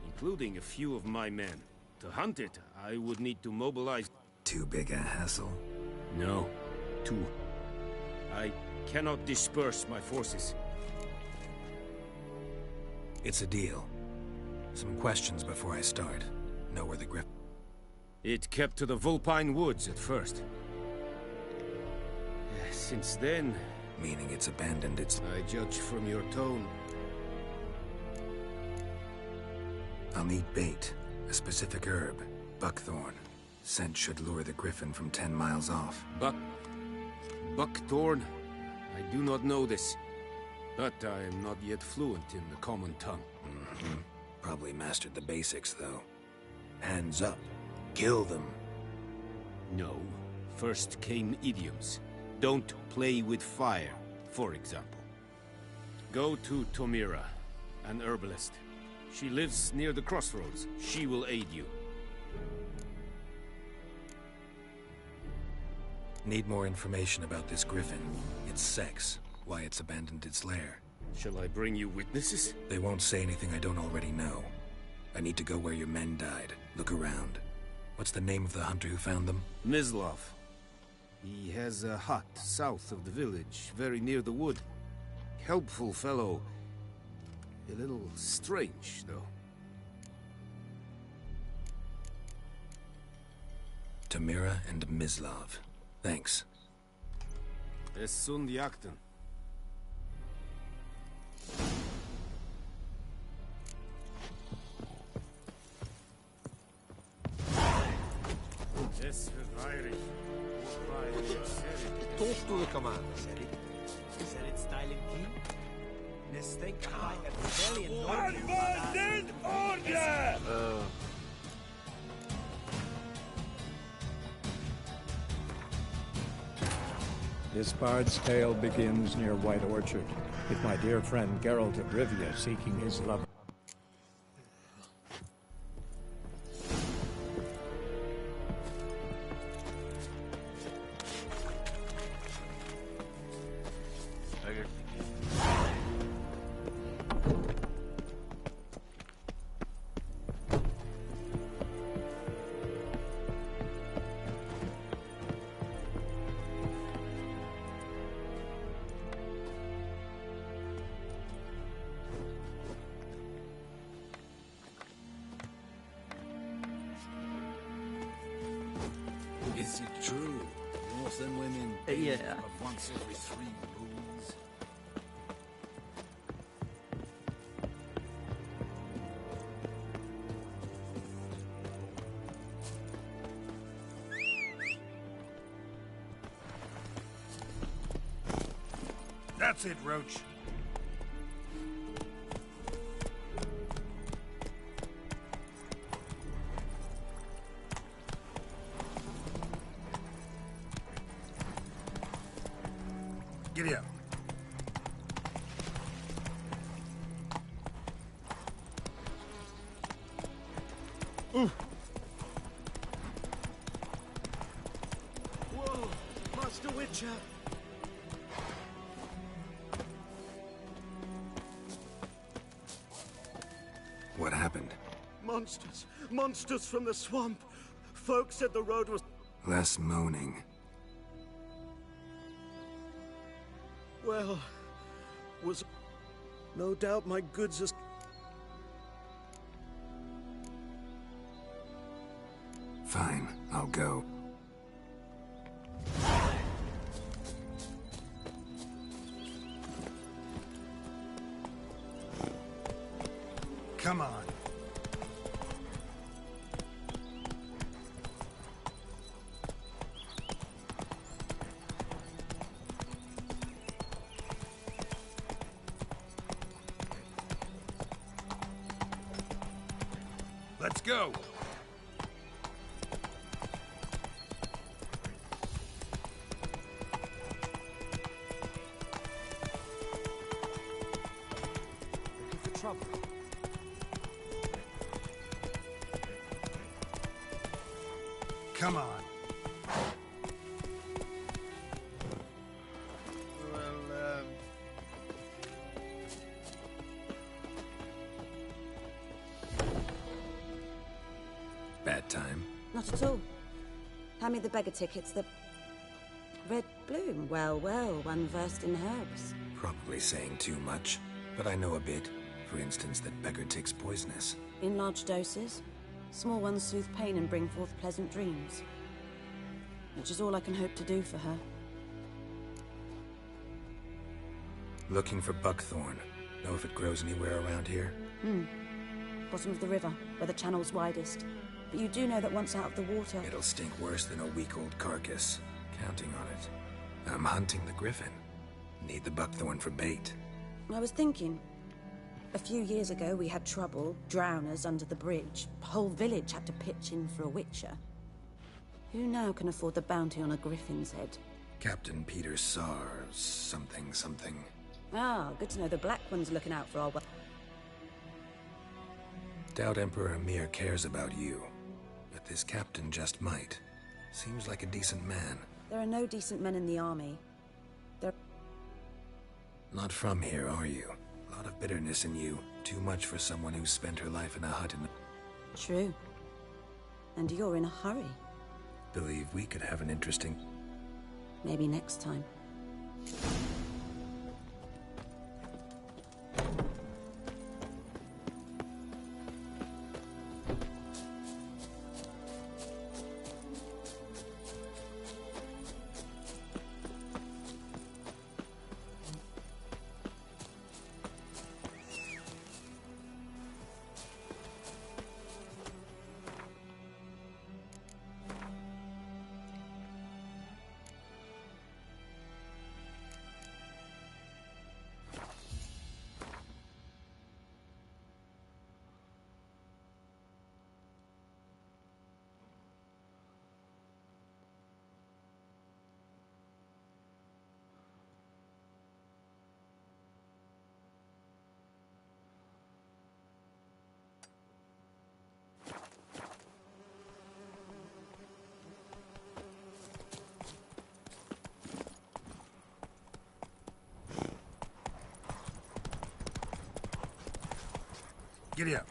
including a few of my men. To hunt it, I would need to mobilize... Too big a hassle? No. Too. I cannot disperse my forces. It's a deal. Some questions before I start. Know where the griffin... It kept to the Vulpine Woods at first. Since then... Meaning it's abandoned its... I judge from your tone. I'll need bait. A specific herb. Buckthorn. Scent should lure the griffin from 10 miles off. Buckthorn? I do not know this. But I am not yet fluent in the common tongue. Probably mastered the basics, though. Hands up. Kill them. No. First came idioms. Don't play with fire, for example. Go to Tomira, an herbalist. She lives near the crossroads. She will aid you. Need more information about this griffin. Its sex. Why it's abandoned its lair. Shall I bring you witnesses? They won't say anything I don't already know. I need to go where your men died. Look around. What's the name of the hunter who found them? Mislav. He has a hut south of the village, very near the wood. Helpful fellow. A little strange, though. Tamira and Mislav. Thanks. Es sunt jakten. Talk to the commander, Seri. Said styling keen. This thing like a rebellion. Advance order! This bard's tale begins near White Orchard, with my dear friend Geralt of Rivia seeking his lover. Is it true? Northern women Yeah. of once every 3 moons? That's it, Roach. Giddy up. Whoa, Master Witcher! What happened? Monsters! Monsters from the swamp! Folk said the road was... Less moaning. Well, was... No doubt my goods are... Fine, I'll go. Come on. Let's go. Looking for trouble. Come on. Well, Bad time. Not at all. Hand me the beggar tickets, the... Red Bloom. Well, well, one versed in herbs. Probably saying too much, but I know a bit. For instance, that beggar tick's poisonous. In large doses. Small ones soothe pain and bring forth pleasant dreams. Which is all I can hope to do for her. Looking for buckthorn. Know if it grows anywhere around here? Bottom of the river, where the channel's widest. But you do know that once out of the water... It'll stink worse than a week-old carcass. Counting on it. I'm hunting the griffin. Need the buckthorn for bait. I was thinking... A few years ago, we had trouble, drowners under the bridge. Whole village had to pitch in for a witcher. Who now can afford the bounty on a griffin's head? Captain Peter Sar... something. Ah, good to know the Black One's looking out for our... Doubt Emperor Emir cares about you. But this captain just might. Seems like a decent man. There are no decent men in the army. Not from here, are you? A lot of bitterness in you. Too much for someone who spent her life in a hut in the... True. And you're in a hurry. Believe we could have an interesting... Maybe next time. Giddy up.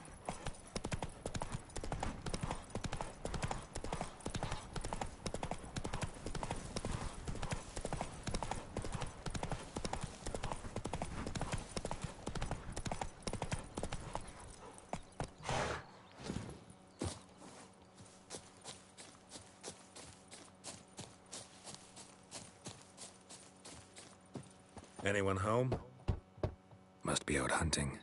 Anyone home? Must be out hunting.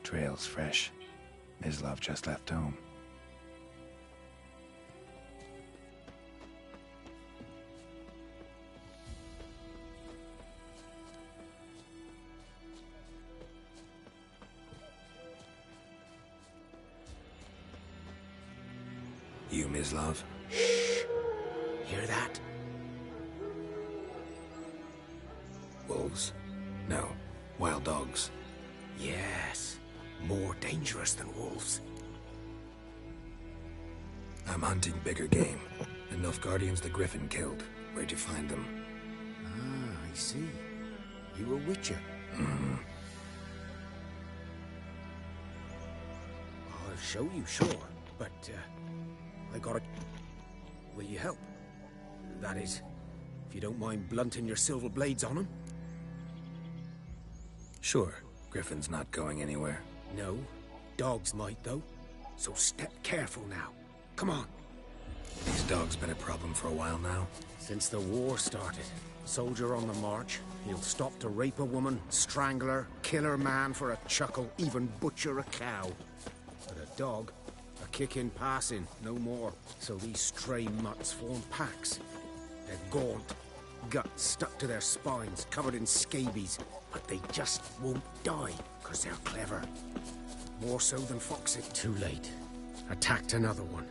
Trail's fresh. Mislav just left home. You, Mislav? Shh! Hear that? Wolves? No. Wild dogs. Yes. More dangerous than wolves. I'm hunting bigger game. The Nilfgaardians the Griffin killed. Where'd you find them? Ah, I see. You a witcher? Mm-hmm. I'll show you, sure. But, I gotta... Will you help? That is, if you don't mind blunting your silver blades on them. Sure. Griffin's not going anywhere. No. Dogs might, though. So step careful now. Come on. These dogs been a problem for a while now? Since the war started. Soldier on the march. He'll stop to rape a woman, strangle her, kill her man for a chuckle, even butcher a cow. But a dog, a kick in passing, no more. So these stray mutts form packs. They're gaunt, guts stuck to their spines, covered in scabies. But they just won't die, because they're clever. More so than Foxy. Too late. Attacked another one.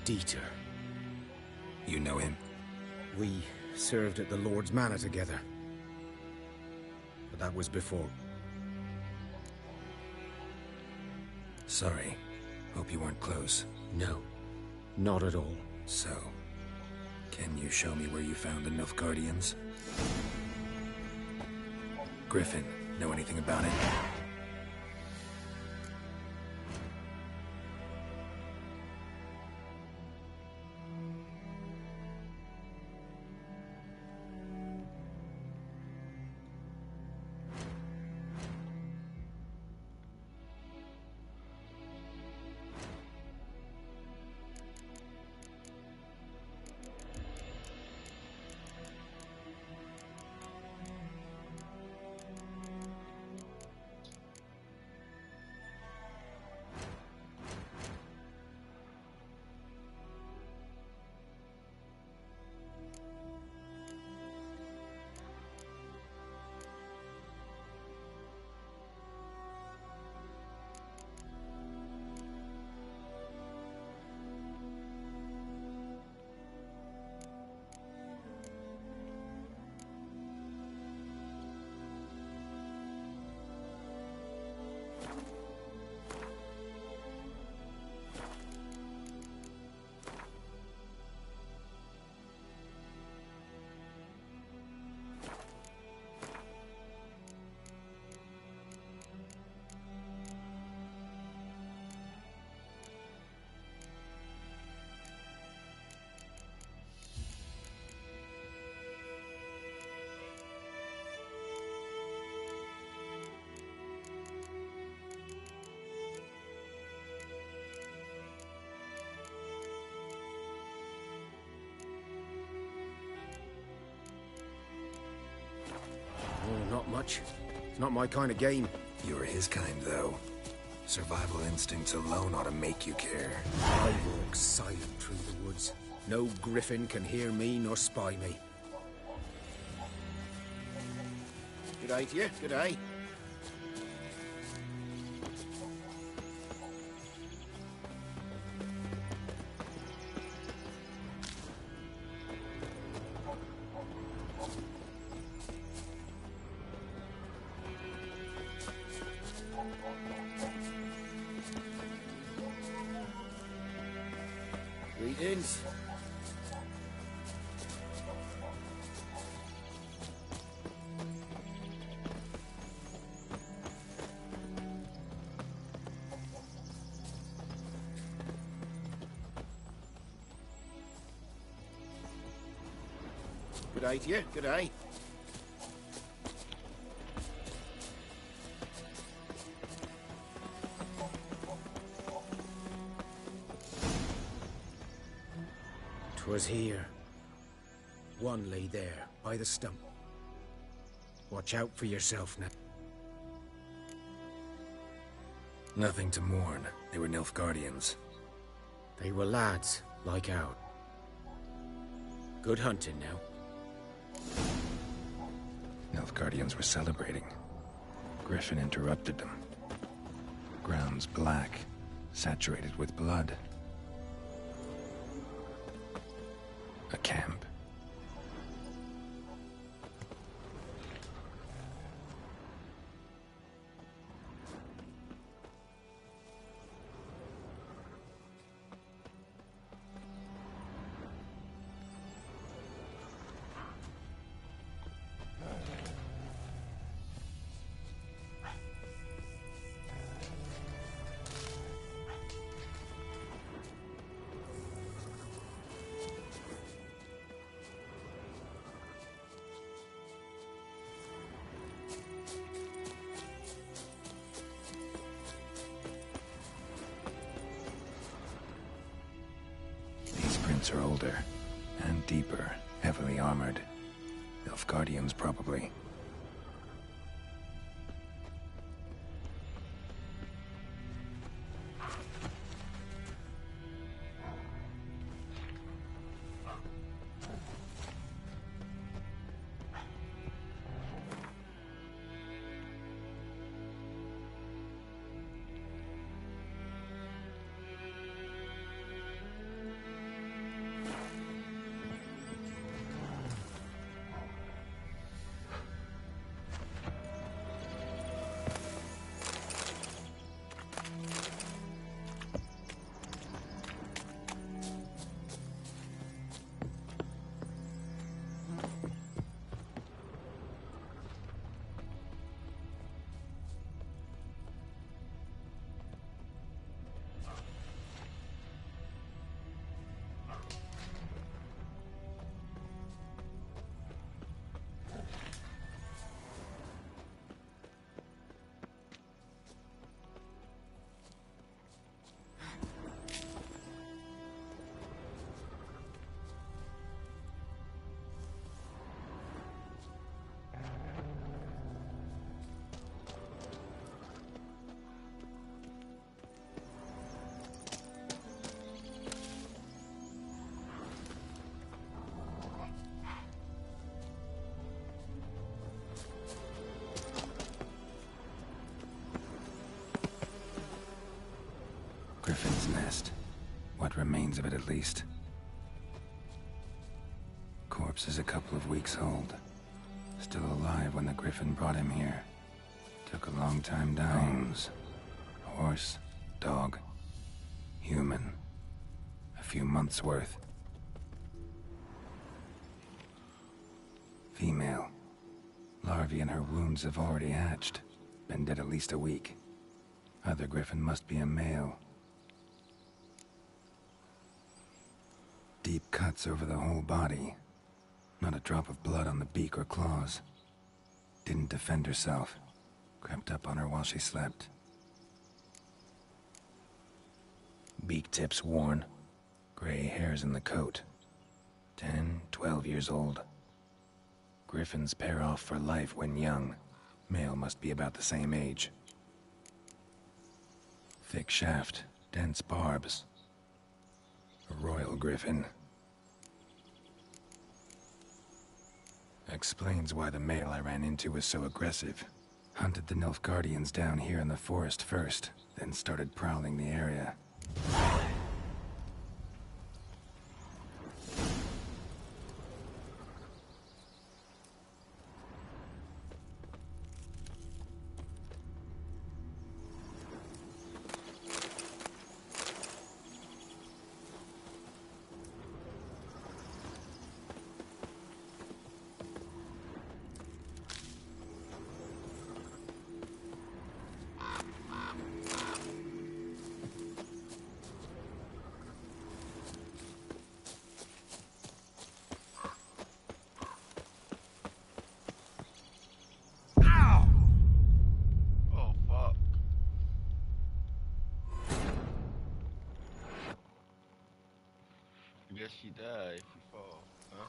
Dieter. You know him? We served at the Lord's Manor together. But that was before. Sorry. Hope you weren't close. No. Not at all. So, can you show me where you found the Nilfgaardians? Griffin, know anything about it? Oh, not much. It's not my kind of game. You're his kind, though. Survival instincts alone ought to make you care. I walk silent through the woods. No griffin can hear me nor spy me. Good day to you. Good day. Greetings. Good day to you. Good day. Was here. One lay there, by the stump. Watch out for yourself now. Nothing to mourn. They were Nilfgaardians. They were lads, like out. Good hunting now. Nilfgaardians were celebrating. Griffin interrupted them. Ground's black, saturated with blood. A camp. Are older and deeper, heavily armored. Nilfgaardians, probably. What remains of it, at least. Corpse is a couple of weeks old. Still alive when the Griffin brought him here. Took a long time dying. Horse, dog, human. A few months' worth. Female. Larvae in her wounds have already hatched. Been dead at least a week. Other Griffin must be a male. Deep cuts over the whole body. Not a drop of blood on the beak or claws. Didn't defend herself. Crept up on her while she slept. Beak tips worn. Gray hairs in the coat. 10, 12 years old. Griffins pair off for life when young. Male must be about the same age. Thick shaft, dense barbs. A royal griffin. Explains why the male I ran into was so aggressive. Hunted the Nilfgaardians down here in the forest first, then started prowling the area. Guess she died if you fall, huh?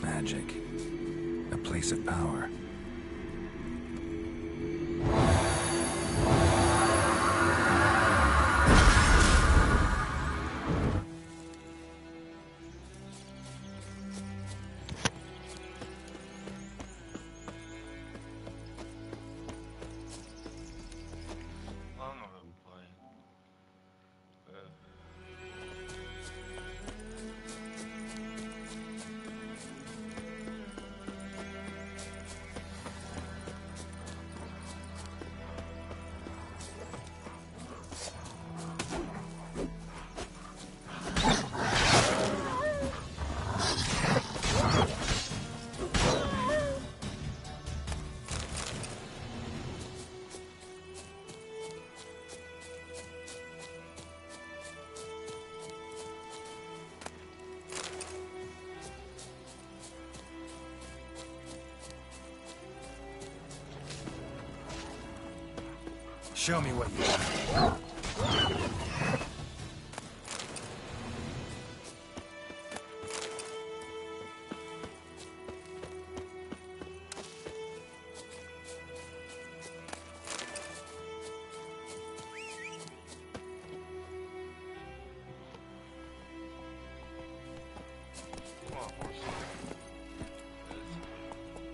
Magic. A place of power. Show me what you got.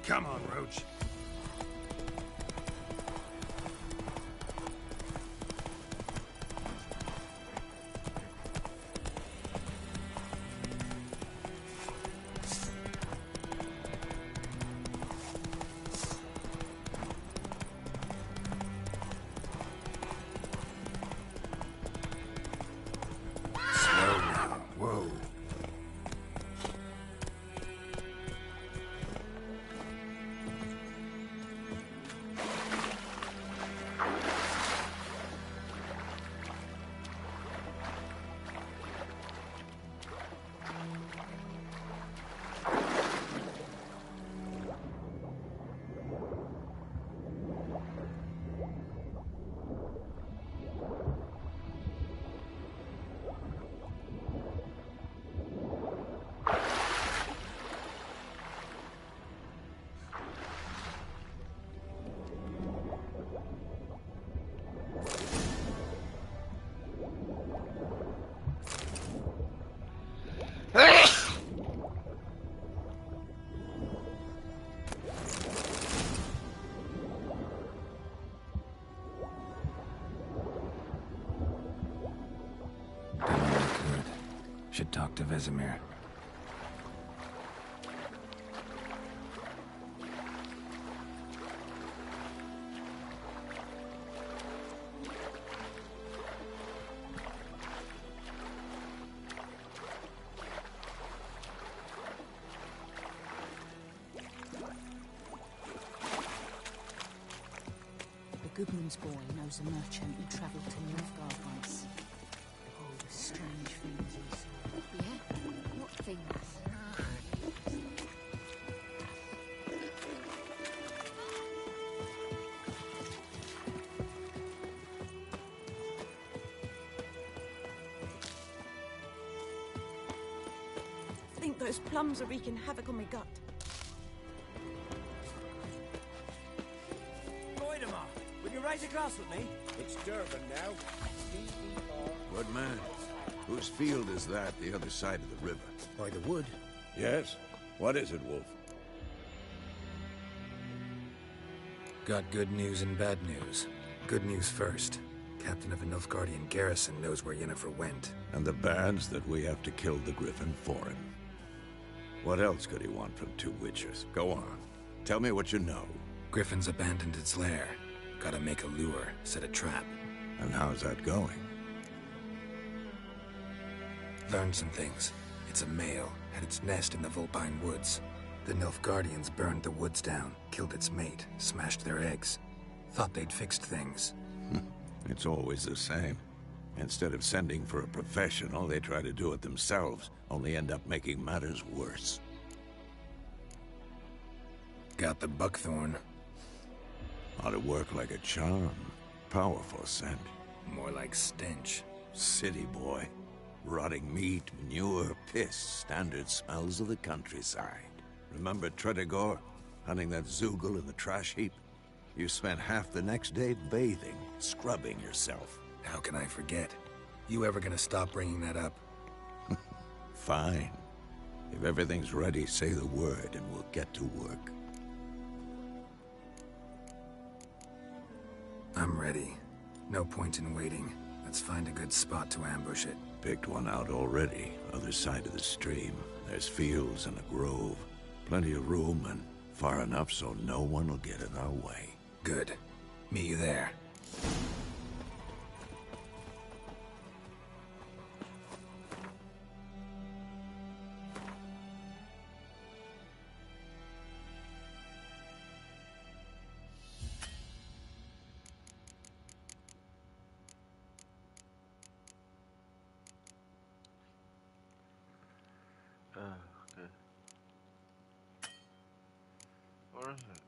Come on, Roach. Should talk to Vesemir. The Goodman's boy knows a merchant who travelled to Nilfgaard once. Oh, the strange things he saw. Yeah? What things? I think those plums are wreaking havoc on my gut. Moidamar, would you raise a glass with me? It's Durban now. Good man. Whose field is that, the other side of the river? By the wood. Yes? What is it, Wolf? Got good news and bad news. Good news first. Captain of a Nilfgaardian garrison knows where Yennefer went. And the bad's that we have to kill the Griffin for him. What else could he want from two Witchers? Go on. Tell me what you know. Griffin's abandoned its lair. Gotta make a lure, set a trap. And how's that going? Learned some things. It's a male, had its nest in the Vulpine Woods. The Nilfgaardians burned the woods down, killed its mate, smashed their eggs. Thought they'd fixed things. It's always the same. Instead of sending for a professional, they try to do it themselves, only end up making matters worse. Got the buckthorn. Ought to work like a charm. Powerful scent. More like stench. City boy. Rotting meat, manure, piss, standard smells of the countryside. Remember Tredegor? Hunting that Zoogle in the trash heap? You spent half the next day bathing, scrubbing yourself. How can I forget? You ever gonna stop bringing that up? Fine. If everything's ready, say the word and we'll get to work. I'm ready. No point in waiting. Let's find a good spot to ambush it. Picked one out already, other side of the stream. There's fields and a grove. Plenty of room and far enough so no one will get in our way. Good. Meet you there. Okay. Where is it?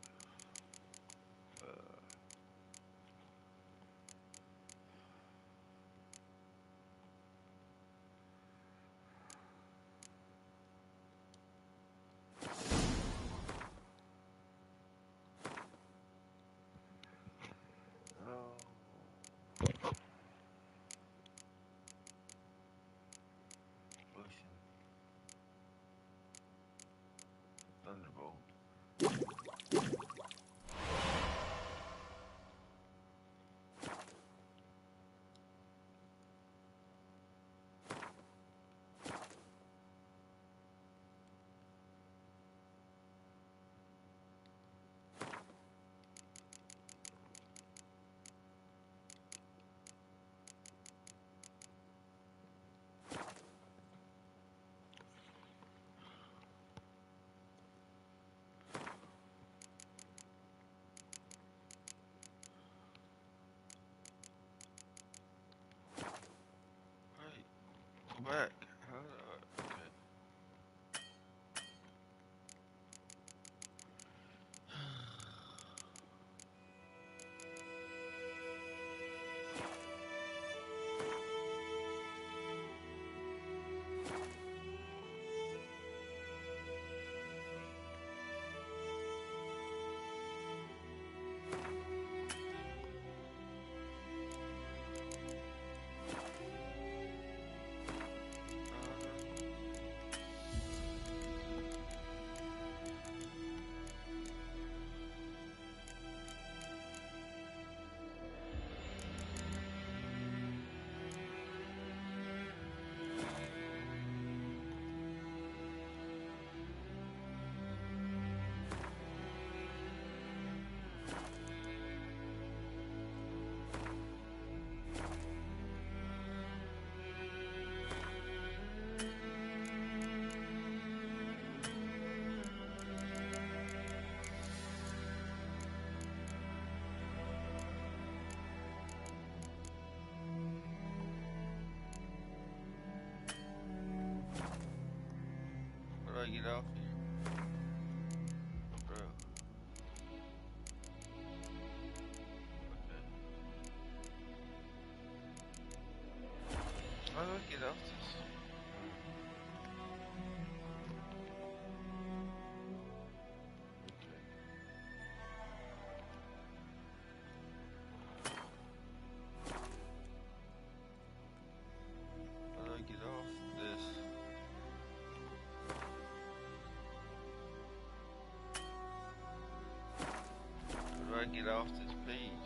Thunderbolt. Go back. Okay. off this? How do I get off this? How do I get off this page?